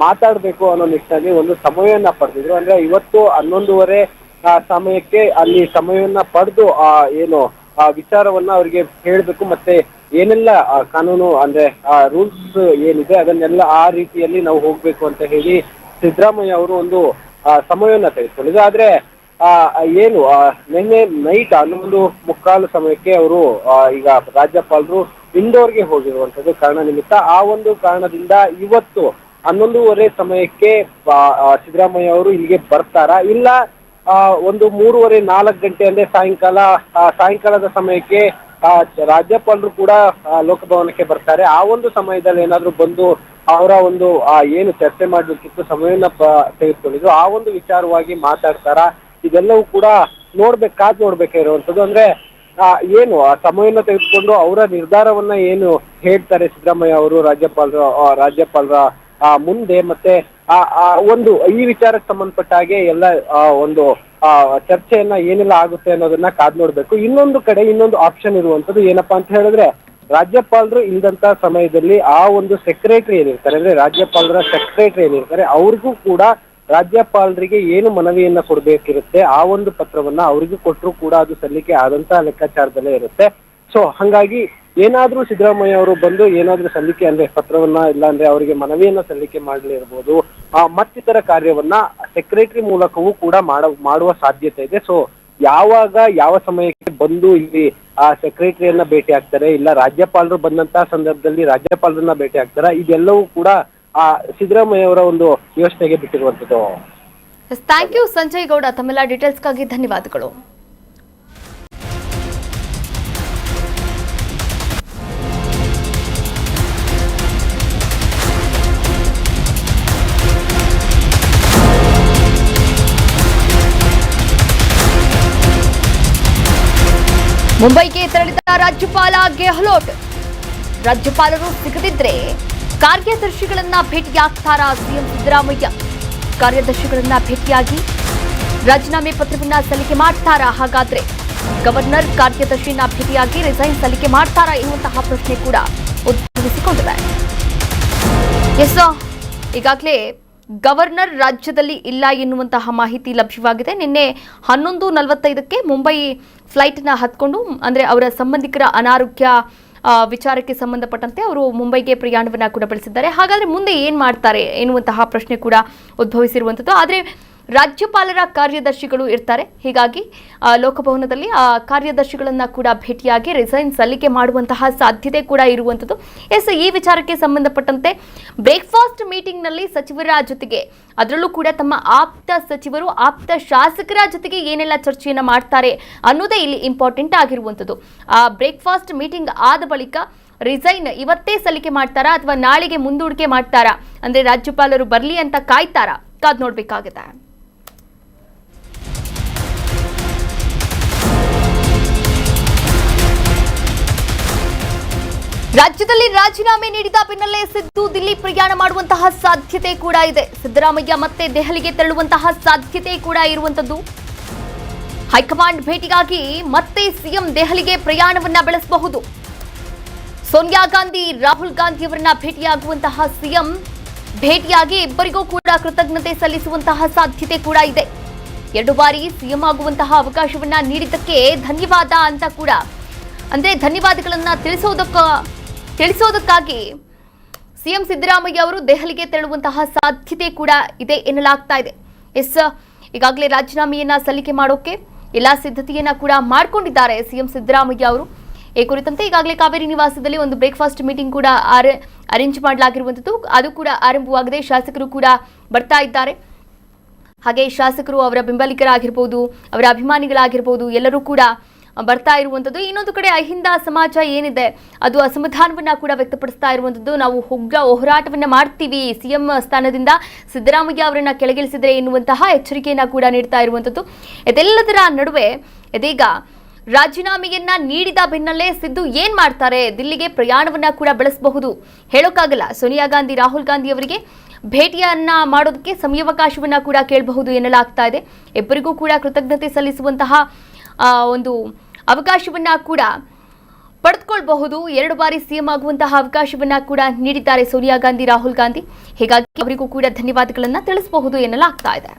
ಮಾತಾಡ್ಬೇಕು ಅನ್ನೋ ನಿಟ್ಟಿನಲ್ಲಿ ಒಂದು ಸಮಯವನ್ನ ಪಡೆದಿದ್ರು. ಅಂದ್ರೆ ಇವತ್ತು 11:30 ಸಮಯಕ್ಕೆ ಅಲ್ಲಿ ಸಮಯವನ್ನ ಪಡೆದು ಏನು ವಿಚಾರವನ್ನ ಅವ್ರಿಗೆ ಹೇಳ್ಬೇಕು, ಮತ್ತೆ ಏನೆಲ್ಲ ಕಾನೂನು ಅಂದ್ರೆ ರೂಲ್ಸ್ ಏನಿದೆ ಅದನ್ನೆಲ್ಲ ಆ ರೀತಿಯಲ್ಲಿ ನಾವು ಹೋಗ್ಬೇಕು ಅಂತ ಹೇಳಿ ಸಿದ್ದರಾಮಯ್ಯ ಅವರು ಒಂದು ಸಮಯವನ್ನ ತೆಗೆದುಕೊಂಡಿದ್ರು. ಆದ್ರೆ ಏನು ನಿನ್ನೆ ನೈಟ್ 11:45 ಸಮಯಕ್ಕೆ ಅವರು ಈಗ ರಾಜ್ಯಪಾಲರು ಇಂದೋರ್ಗೆ ಹೋಗಿರುವಂತದ್ದು ಕಾರಣ ನಿಮಿತ್ತ. ಆ ಒಂದು ಕಾರಣದಿಂದ ಇವತ್ತು 11:30 ಸಮಯಕ್ಕೆ ಸಿದ್ದರಾಮಯ್ಯ ಅವರು ಇಲ್ಲಿಗೆ ಬರ್ತಾರಾ, ಇಲ್ಲ ಒಂದು 3:30-4 ಗಂಟೆ ಅಂದ್ರೆ ಸಾಯಂಕಾಲದ ಸಮಯಕ್ಕೆ ರಾಜ್ಯಪಾಲರು ಕೂಡ ಲೋಕಭವನಕ್ಕೆ ಬರ್ತಾರೆ. ಆ ಒಂದು ಸಮಯದಲ್ಲಿ ಏನಾದ್ರು ಬಂದು ಅವರ ಒಂದು ಏನು ಚರ್ಚೆ ಮಾಡ್ಬೇಕಿತ್ತು ಸಮಯವನ್ನ ತೆಗೆದುಕೊಂಡಿದ್ರು, ಆ ಒಂದು ವಿಚಾರವಾಗಿ ಮಾತಾಡ್ತಾರ, ಇದೆಲ್ಲವೂ ಕೂಡ ನೋಡ್ಬೇಕಾಗಿರುವಂತದ್ದು. ಅಂದ್ರೆ ಏನು ಸಮಯವನ್ನ ತೆಗೆದುಕೊಂಡು ಅವರ ನಿರ್ಧಾರವನ್ನ ಏನು ಹೇಳ್ತಾರೆ ಸಿದ್ದರಾಮಯ್ಯ ಅವರು ರಾಜ್ಯಪಾಲರ ಮುಂದೆ, ಮತ್ತೆ ಒಂದು ಈ ವಿಚಾರಕ್ಕೆ ಸಂಬಂಧಪಟ್ಟ ಹಾಗೆ ಎಲ್ಲ ಒಂದು ಚರ್ಚೆಯನ್ನ ಏನೆಲ್ಲ ಆಗುತ್ತೆ ಅನ್ನೋದನ್ನ ಕಾದ್ ನೋಡ್ಬೇಕು. ಇನ್ನೊಂದು ಆಪ್ಷನ್ ಇರುವಂತದ್ದು ಏನಪ್ಪಾ ಅಂತ ಹೇಳಿದ್ರೆ, ರಾಜ್ಯಪಾಲರು ಇಲ್ದಂತ ಸಮಯದಲ್ಲಿ ಆ ಒಂದು ಸೆಕ್ರೆಟರಿ ಏನಿರ್ತಾರೆ, ಅಂದ್ರೆ ರಾಜ್ಯಪಾಲರ ಸೆಕ್ರೆಟರಿ ಏನಿರ್ತಾರೆ, ಅವ್ರಿಗೂ ಕೂಡ ರಾಜ್ಯಪಾಲರಿಗೆ ಏನು ಮನವಿಯನ್ನ ಕೊಡ್ಬೇಕಿರುತ್ತೆ ಆ ಒಂದು ಪತ್ರವನ್ನ ಅವ್ರಿಗೂ ಕೊಟ್ಟರು ಕೂಡ ಅದು ಸಲ್ಲಿಕೆ ಆದಂತಹ ಲೆಕ್ಕಾಚಾರದಲ್ಲೇ ಇರುತ್ತೆ. ಸೊ ಹಂಗಾಗಿ ಏನಾದ್ರೂ ಸಿದ್ದರಾಮಯ್ಯ ಅವರು ಬಂದು ಏನಾದ್ರೂ ಸಲ್ಲಿಕೆ ಅಂದ್ರೆ ಪತ್ರವನ್ನ ಇಲ್ಲ ಅಂದ್ರೆ ಅವರಿಗೆ ಮನವಿಯನ್ನ ಸಲ್ಲಿಕೆ ಮಾಡಲಿರ್ಬೋದು, ಮತ್ತಿತರ ಕಾರ್ಯವನ್ನ ಸೆಕ್ರೆಟರಿ ಮೂಲಕವೂ ಕೂಡ ಮಾಡುವ ಸಾಧ್ಯತೆ ಇದೆ. ಸೊ ಯಾವ ಸಮಯಕ್ಕೆ ಬಂದು ಇಲ್ಲಿ ಆ ಸೆಕ್ರೆಟರಿಯನ್ನ ಭೇಟಿ ಆಗ್ತಾರೆ, ಇಲ್ಲ ರಾಜ್ಯಪಾಲರು ಬಂದಂತಹ ಸಂದರ್ಭದಲ್ಲಿ ರಾಜ್ಯಪಾಲರನ್ನ ಭೇಟಿ ಆಗ್ತಾರೆ, ಇದೆಲ್ಲವೂ ಕೂಡ ಸಿದ್ದರಾಮಯ್ಯ ಅವರ ಒಂದು ಯೋಚನೆಗೆ ಬಿಟ್ಟಿರುವಂತದ್ದು. ಥ್ಯಾಂಕ್ ಯು ಸಂಜಯ್ ಗೌಡ, ತಮ್ಮೆಲ್ಲ ಡೀಟೇಲ್ಸ್ಗಾಗಿ ಧನ್ಯವಾದಗಳು. ಮುಂಬೈಗೆ ತೆರಳಿದ ರಾಜ್ಯಪಾಲ ಗೆಹ್ಲೋಟ್, ರಾಜ್ಯಪಾಲರು ಸಿಗದಿದ್ರೆ ಕಾರ್ಯದರ್ಶಿಗಳನ್ನ ಭೇಟಿಯಾಗ್ತಾರಾ ಸಿಎಂ ಸಿದ್ದರಾಮಯ್ಯ? ಕಾರ್ಯದರ್ಶಿಗಳನ್ನ ಭೇಟಿಯಾಗಿ ರಾಜೀನಾಮೆ ಪತ್ರವನ್ನ ಸಲ್ಲಿಕೆ ಮಾಡ್ತಾರಾ? ಹಾಗಾದ್ರೆ ಗವರ್ನರ್ ಕಾರ್ಯದರ್ಶಿಯನ್ನ ಭೇಟಿಯಾಗಿ ರಿಸೈನ್ ಸಲ್ಲಿಕೆ ಮಾಡ್ತಾರಾ ಎನ್ನುವಂತಹ ಪ್ರಶ್ನೆ ಕೂಡ ಉದ್ಭವಿಸಿಕೊಂಡಿದೆ. ಈಗಾಗಲೇ ಗವರ್ನರ್ ರಾಜ್ಯದಲ್ಲಿ ಇಲ್ಲ ಎನ್ನುವಂತಹ ಮಾಹಿತಿ ಲಭ್ಯವಾಗಿದೆ. ನಿನ್ನೆ 11:45ಕ್ಕೆ ಮುಂಬೈ ಫ್ಲೈಟ್ನ ಹತ್ಕೊಂಡು, ಅಂದ್ರೆ ಅವರ ಸಂಬಂಧಿಕರ ಅನಾರೋಗ್ಯ ವಿಚಾರಕ್ಕೆ ಸಂಬಂಧಪಟ್ಟಂತೆ ಅವರು ಮುಂಬೈಗೆ ಪ್ರಯಾಣವನ್ನ ಕೂಡ ಬೆಳೆಸಿದ್ದಾರೆ. ಹಾಗಾದ್ರೆ ಮುಂದೆ ಏನ್ ಮಾಡ್ತಾರೆ ಎನ್ನುವಂತಹ ಪ್ರಶ್ನೆ ಕೂಡ ಉದ್ಭವಿಸಿರುವಂಥದ್ದು. ಆದರೆ ರಾಜ್ಯಪಾಲರ ಕಾರ್ಯದರ್ಶಿಗಳು ಇರ್ತಾರೆ, ಹೀಗಾಗಿ ಲೋಕಭವನದಲ್ಲಿ ಆ ಕಾರ್ಯದರ್ಶಿಗಳನ್ನ ಕೂಡ ಭೇಟಿಯಾಗಿ ರಿಸೈನ್ ಸಲ್ಲಿಕೆ ಮಾಡುವಂತಹ ಸಾಧ್ಯತೆ ಕೂಡ ಇರುವಂಥದ್ದು. ಈ ವಿಚಾರಕ್ಕೆ ಸಂಬಂಧಪಟ್ಟಂತೆ ಬ್ರೇಕ್ಫಾಸ್ಟ್ ಮೀಟಿಂಗ್ನಲ್ಲಿ ಸಚಿವರ ಜೊತೆಗೆ, ಅದರಲ್ಲೂ ಕೂಡ ತಮ್ಮ ಆಪ್ತ ಸಚಿವರು, ಆಪ್ತ ಶಾಸಕರ ಜೊತೆಗೆ ಏನೆಲ್ಲ ಚರ್ಚೆಯನ್ನ ಮಾಡ್ತಾರೆ ಅನ್ನೋದೇ ಇಲ್ಲಿ ಇಂಪಾರ್ಟೆಂಟ್ ಆಗಿರುವಂಥದ್ದು. ಆ ಬ್ರೇಕ್ಫಾಸ್ಟ್ ಮೀಟಿಂಗ್ ಆದ ಬಳಿಕ ರಿಸೈನ್ ಇವತ್ತೇ ಸಲ್ಲಿಕೆ ಮಾಡ್ತಾರಾ ಅಥವಾ ನಾಳೆಗೆ ಮುಂದೂಡಿಕೆ ಮಾಡ್ತಾರಾ, ಅಂದ್ರೆ ರಾಜ್ಯಪಾಲರು ಬರ್ಲಿ ಅಂತ ಕಾಯ್ತಾರಾ? ಕಾದ್ ನೋಡ್ಬೇಕಾಗಿದೆ. ರಾಜ್ಯದಲ್ಲಿ ರಾಜೀನಾಮೆ ನೀಡಿದ ಬೆನ್ನಲ್ಲೇ ಸಿದ್ದು ದಿಲ್ಲಿ ಪ್ರಯಾಣ ಮಾಡುವಂತಹ ಸಾಧ್ಯತೆ ಕೂಡ ಇದೆ. ಸಿದ್ದರಾಮಯ್ಯ ಮತ್ತೆ ದೆಹಲಿಗೆ ತೆರಳುವಂತಹ ಸಾಧ್ಯತೆ ಕೂಡ ಇರುವಂತದ್ದು. ಹೈಕಮಾಂಡ್ ಭೇಟಿಗಾಗಿ ಮತ್ತೆ ಸಿಎಂ ದೆಹಲಿಗೆ ಪ್ರಯಾಣವನ್ನ ಬೆಳೆಸಬಹುದು. ಸೋನಿಯಾ ಗಾಂಧಿ, ರಾಹುಲ್ ಗಾಂಧಿ ಅವರನ್ನ ಭೇಟಿಯಾಗುವಂತಹ ಸಿಎಂ ಭೇಟಿಯಾಗಿ ಇಬ್ಬರಿಗೂ ಕೂಡ ಕೃತಜ್ಞತೆ ಸಲ್ಲಿಸುವಂತಹ ಸಾಧ್ಯತೆ ಕೂಡ ಇದೆ. 2 ಬಾರಿ ಸಿಎಂ ಆಗುವಂತಹ ಅವಕಾಶವನ್ನ ನೀಡಿದ್ದಕ್ಕೆ ಧನ್ಯವಾದ ಅಂತ ಕೂಡ, ಅಂದ್ರೆ ಧನ್ಯವಾದಗಳನ್ನ ತಿಳಿಸೋದಕ್ಕಾಗಿ ಸಿಎಂ ಸಿದ್ದರಾಮಯ್ಯ ಅವರು ದೆಹಲಿಗೆ ತೆರಳುವಂತಹ ಸಾಧ್ಯತೆ ಕೂಡ ಇದೆ ಎನ್ನಲಾಗ್ತಾ ಇದೆ. ಈಗಾಗಲೇ ರಾಜೀನಾಮೆಯನ್ನ ಸಲ್ಲಿಕೆ ಮಾಡೋಕೆ ಎಲ್ಲಾ ಸಿದ್ಧತೆಯನ್ನ ಕೂಡ ಮಾಡಿಕೊಂಡಿದ್ದಾರೆ ಸಿಎಂ ಸಿದ್ದರಾಮಯ್ಯ ಅವರು. ಈ ಕುರಿತಂತೆ ಈಗಾಗಲೇ ಕಾವೇರಿ ನಿವಾಸದಲ್ಲಿ ಒಂದು ಬ್ರೇಕ್ಫಾಸ್ಟ್ ಮೀಟಿಂಗ್ ಕೂಡ ಅರೇಂಜ್ ಮಾಡಲಾಗಿರುವಂತದ್ದು. ಅದು ಕೂಡ ಆರಂಭವಾಗಿದೆ. ಶಾಸಕರು ಕೂಡ ಬರ್ತಾ ಇದ್ದಾರೆ. ಹಾಗೆ ಶಾಸಕರು, ಅವರ ಬೆಂಬಲಿಗರಾಗಿರ್ಬೋದು, ಅವರ ಅಭಿಮಾನಿಗಳಾಗಿರ್ಬೋದು, ಎಲ್ಲರೂ ಕೂಡ ಬರ್ತಾ ಇರುವಂತದ್ದು. ಇನ್ನೊಂದು ಕಡೆ ಅಹಿಂದ ಸಮಾಜ ಏನಿದೆ ಅದು ಅಸಮಾಧಾನವನ್ನ ಕೂಡ ವ್ಯಕ್ತಪಡಿಸ್ತಾ ಇರುವಂತದ್ದು. ನಾವು ಉಗ್ರ ಹೋರಾಟವನ್ನ ಮಾಡ್ತೀವಿ, ಸಿಎಂ ಸ್ಥಾನದಿಂದ ಸಿದ್ದರಾಮಯ್ಯ ಅವರನ್ನ ಕೆಳಗಿಳಿಸಿದ್ರೆ ಎನ್ನುವಂತಹ ಎಚ್ಚರಿಕೆಯನ್ನ ಕೂಡ ನೀಡ್ತಾ ಇರುವಂತದ್ದು. ಇದೆಲ್ಲದರ ನಡುವೆ ಇದೀಗ ರಾಜೀನಾಮೆಯನ್ನ ನೀಡಿದ ಬೆನ್ನಲ್ಲೇ ಸಿದ್ದು ಏನ್ ಮಾಡ್ತಾರೆ, ದಿಲ್ಲಿಗೆ ಪ್ರಯಾಣವನ್ನ ಕೂಡ ಬೆಳೆಸಬಹುದು, ಹೇಳೋಕ್ಕಾಗಲ್ಲ. ಸೋನಿಯಾ ಗಾಂಧಿ, ರಾಹುಲ್ ಗಾಂಧಿ ಅವರಿಗೆ ಭೇಟಿಯನ್ನ ಮಾಡೋದಕ್ಕೆ ಸಮಯಾವಕಾಶವನ್ನ ಕೂಡ ಕೇಳಬಹುದು ಎನ್ನಲಾಗ್ತಾ ಇದೆ. ಇಬ್ಬರಿಗೂ ಕೂಡ ಕೃತಜ್ಞತೆ ಸಲ್ಲಿಸುವಂತಹ ಒಂದು ಅವಕಾಶವನ್ನ ಕೂಡ ಪಡೆದುಕೊಳ್ಳಬಹುದು. 2 ಬಾರಿ ಸಿಎಂ ಆಗುವಂತಹ ಅವಕಾಶವನ್ನ ಕೂಡ ನೀಡಿದ್ದಾರೆ ಸೋನಿಯಾ ಗಾಂಧಿ, ರಾಹುಲ್ ಗಾಂಧಿ. ಹೀಗಾಗಿ ಅವರಿಗೂ ಕೂಡ ಧನ್ಯವಾದಗಳನ್ನ ತಿಳಿಸಬಹುದು ಎನ್ನಲಾಗ್ತಾ ಇದೆ.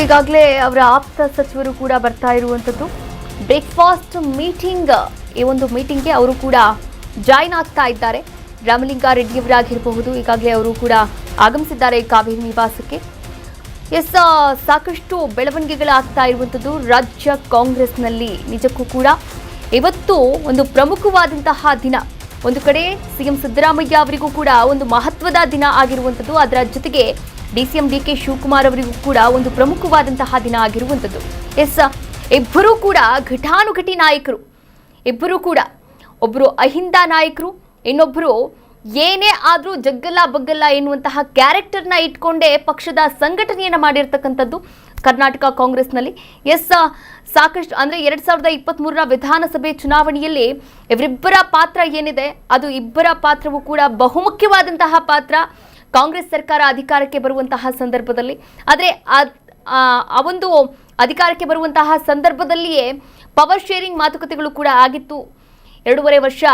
ಈಗಾಗಲೇ ಅವರ ಆಪ್ತ ಸಚಿವರು ಕೂಡ ಬರ್ತಾ ಇರುವಂತದ್ದು. ಬ್ರೇಕ್ಫಾಸ್ಟ್ ಮೀಟಿಂಗ್, ಈ ಒಂದು ಮೀಟಿಂಗ್ಗೆ ಅವರು ಕೂಡ ಜಾಯಿನ್ ಆಗ್ತಾ ಇದ್ದಾರೆ. ರಾಮಲಿಂಗಾರೆಡ್ಡಿ ಅವರಾಗಿರಬಹುದು, ಈಗಾಗಲೇ ಅವರು ಕೂಡ ಆಗಮಿಸಿದ್ದಾರೆ ಕಾವೇರಿ ನಿವಾಸಕ್ಕೆ. ಸಾಕಷ್ಟು ಬೆಳವಣಿಗೆಗಳಾಗ್ತಾ ಇರುವಂತದ್ದು ರಾಜ್ಯ ಕಾಂಗ್ರೆಸ್ನಲ್ಲಿ. ನಿಜಕ್ಕೂ ಕೂಡ ಇವತ್ತು ಒಂದು ಪ್ರಮುಖವಾದಂತಹ ದಿನ. ಒಂದು ಕಡೆ ಸಿಎಂ ಸಿದ್ದರಾಮಯ್ಯ ಅವರಿಗೂ ಕೂಡ ಒಂದು ಮಹತ್ವದ ದಿನ ಆಗಿರುವಂತದ್ದು. ಅದರ ಜೊತೆಗೆ ಡಿಸಿಎಂ ಡಿಕೆ ಶಿವಕುಮಾರ್ ಅವರಿಗೂ ಕೂಡ ಒಂದು ಪ್ರಮುಖವಾದಂತಹ ದಿನ ಆಗಿರುವಂಥದ್ದು. ಇಬ್ಬರೂ ಕೂಡ ಘಟಾನುಘಟಿ ನಾಯಕರು. ಇಬ್ಬರೂ ಕೂಡ, ಒಬ್ಬರು ಅಹಿಂದ ನಾಯಕರು, ಇನ್ನೊಬ್ಬರು ಏನೇ ಆದರೂ ಜಗ್ಗಲ್ಲ ಬಗ್ಗಲ್ಲ ಎನ್ನುವಂತಹ ಕ್ಯಾರೆಕ್ಟರ್ನ ಇಟ್ಕೊಂಡೇ ಪಕ್ಷದ ಸಂಘಟನೆಯನ್ನು ಮಾಡಿರ್ತಕ್ಕಂಥದ್ದು ಕರ್ನಾಟಕ ಕಾಂಗ್ರೆಸ್ನಲ್ಲಿ. ಸಾಕಷ್ಟು ಅಂದರೆ 2023ರ ವಿಧಾನಸಭೆ ಚುನಾವಣೆಯಲ್ಲಿ ಇವರಿಬ್ಬರ ಪಾತ್ರ ಏನಿದೆ, ಅದು ಇಬ್ಬರ ಪಾತ್ರವೂ ಕೂಡ ಬಹುಮುಖ್ಯವಾದಂತಹ ಪಾತ್ರ ಕಾಂಗ್ರೆಸ್ ಸರ್ಕಾರ ಅಧಿಕಾರಕ್ಕೆ ಬರುವಂತಹ ಸಂದರ್ಭದಲ್ಲಿ. ಆದರೆ ಆ ಒಂದು ಅಧಿಕಾರಕ್ಕೆ ಬರುವಂತಹ ಸಂದರ್ಭದಲ್ಲಿಯೇ ಪವರ್ ಶೇರಿಂಗ್ ಮಾತುಕತೆಗಳು ಕೂಡ ಆಗಿತ್ತು. 2.5 ವರ್ಷ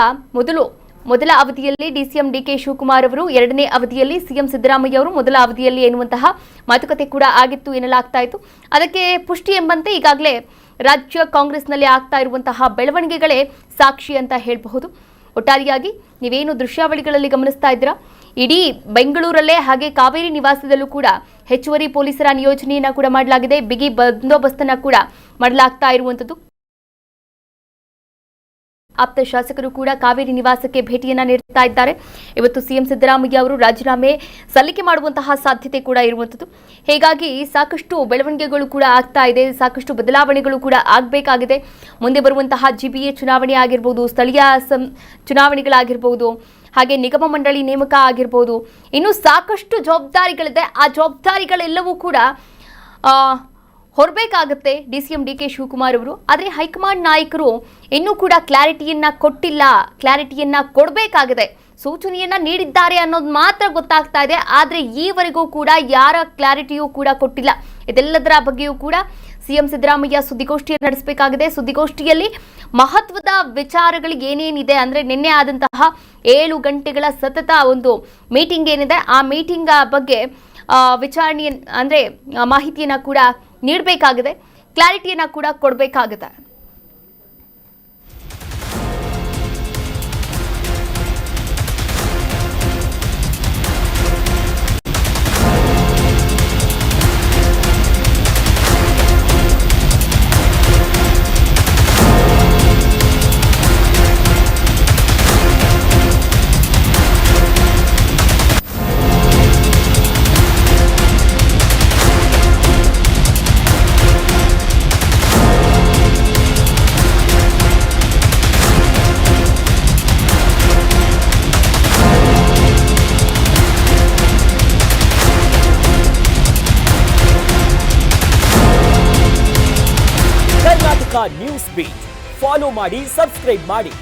ಮೊದಲ ಅವಧಿಯಲ್ಲಿ ಡಿಸಿಎಂ ಡಿಕೆ ಶಿವಕುಮಾರ್ ಅವರು, 2ನೇ ಅವಧಿಯಲ್ಲಿ ಸಿಎಂ ಸಿದ್ದರಾಮಯ್ಯ ಅವರು, ಮೊದಲ ಅವಧಿಯಲ್ಲಿ ಎನ್ನುವಂತಹ ಮಾತುಕತೆ ಕೂಡ ಆಗಿತ್ತು ಎನ್ನಲಾಗ್ತಾ ಇತ್ತು. ಅದಕ್ಕೆ ಪುಷ್ಟಿ ಎಂಬಂತೆ ಈಗಾಗಲೇ ರಾಜ್ಯ ಕಾಂಗ್ರೆಸ್ನಲ್ಲಿ ಆಗ್ತಾ ಇರುವಂತಹ ಬೆಳವಣಿಗೆಗಳೇ ಸಾಕ್ಷಿ ಅಂತ ಹೇಳಬಹುದು. ಒಟ್ಟಾರೆಯಾಗಿ ನೀವೇನು ದೃಶ್ಯಾವಳಿಗಳಲ್ಲಿ ಗಮನಿಸ್ತಾ ಇದ್ದೀರಾ, ಇಡೀ ಬೆಂಗಳೂರಲ್ಲೇ ಹಾಗೆ ಕಾವೇರಿ ನಿವಾಸದಲ್ಲೂ ಕೂಡ ಹೆಚ್ಚುವರಿ ಪೊಲೀಸರ ನಿಯೋಜನೆಯನ್ನ ಕೂಡ ಮಾಡಲಾಗಿದೆ. ಬಿಗಿ ಬಂದೋಬಸ್ತನ್ನ ಕೂಡ ಮಾಡಲಾಗ್ತಾ ಇರುವಂತದ್ದು. ಆಪ್ತ ಶಾಸಕರು ಕೂಡ ಕಾವೇರಿ ನಿವಾಸಕ್ಕೆ ಭೇಟಿಯನ್ನ ನೀಡುತ್ತಾ ಇದ್ದಾರೆ. ಇವತ್ತು ಸಿಎಂ ಸಿದ್ದರಾಮಯ್ಯ ಅವರು ರಾಜೀನಾಮೆ ಸಲ್ಲಿಕೆ ಮಾಡುವಂತಹ ಸಾಧ್ಯತೆ ಕೂಡ ಇರುವಂತದ್ದು. ಹೀಗಾಗಿ ಸಾಕಷ್ಟು ಬೆಳವಣಿಗೆಗಳು ಕೂಡ ಆಗ್ತಾ ಇದೆ, ಸಾಕಷ್ಟು ಬದಲಾವಣೆಗಳು ಕೂಡ ಆಗಬೇಕಾಗಿದೆ. ಮುಂದೆ ಬರುವಂತಹ ಜಿಬಿಎ ಚುನಾವಣೆ ಆಗಿರ್ಬೋದು, ಸ್ಥಳೀಯ ಚುನಾವಣೆಗಳಾಗಿರ್ಬೋದು, ಹಾಗೆ ನಿಗಮ ಮಂಡಳಿ ನೇಮಕ ಆಗಿರ್ಬೋದು, ಇನ್ನೂ ಸಾಕಷ್ಟು ಜವಾಬ್ದಾರಿಗಳಿದೆ. ಆ ಜವಾಬ್ದಾರಿಗಳೆಲ್ಲವೂ ಕೂಡ ಹೊರಬೇಕಾಗುತ್ತೆ ಡಿಸಿಎಂ ಡಿಕೆ ಶಿವಕುಮಾರ್ ಅವರು. ಆದರೆ ಹೈಕಮಾಂಡ್ ನಾಯಕರು ಇನ್ನೂ ಕೂಡ ಕ್ಲಾರಿಟಿಯನ್ನ ಕೊಟ್ಟಿಲ್ಲ, ಕ್ಲಾರಿಟಿಯನ್ನ ಕೊಡಬೇಕಾಗಿದೆ. ಸೂಚನೆಯನ್ನ ನೀಡಿದ್ದಾರೆ ಅನ್ನೋದು ಮಾತ್ರ ಗೊತ್ತಾಗ್ತಾ ಇದೆ. ಆದರೆ ಈವರೆಗೂ ಕೂಡ ಯಾರ ಕ್ಲಾರಿಟಿಯೂ ಕೂಡ ಕೊಟ್ಟಿಲ್ಲ. ಇದೆಲ್ಲದರ ಬಗ್ಗೆಯೂ ಕೂಡ ಸಿಎಂ ಸಿದ್ದರಾಮಯ್ಯ ಸುದ್ದಿಗೋಷ್ಠಿಯನ್ನು ನಡೆಸಬೇಕಾಗಿದೆ. ಸುದ್ದಿಗೋಷ್ಠಿಯಲ್ಲಿ ಮಹತ್ವದ ವಿಚಾರಗಳು ಏನೇನಿದೆ ಅಂದ್ರೆ ನಿನ್ನೆ ಆದಂತಹ 7 ಗಂಟೆಗಳ ಸತತ ಒಂದು ಮೀಟಿಂಗ್ ಏನಿದೆ ಆ ಮೀಟಿಂಗ್ ಬಗ್ಗೆ ವಿಚಾರಣೆ ಅಂದ್ರೆ ಮಾಹಿತಿಯನ್ನ ಕೂಡ ನೀಡಬೇಕಾಗಿದೆ, ಕ್ಲಾರಿಟಿಯನ್ನ ಕೂಡ ಕೊಡಬೇಕಾಗಿದೆ. ಕರ್ನಾಟಕ ನ್ಯೂಸ್ ಬೀಟ್ ಫಾಲೋ ಮಾಡಿ, ಸಬ್ಸ್ಕ್ರೈಬ್ ಮಾಡಿ.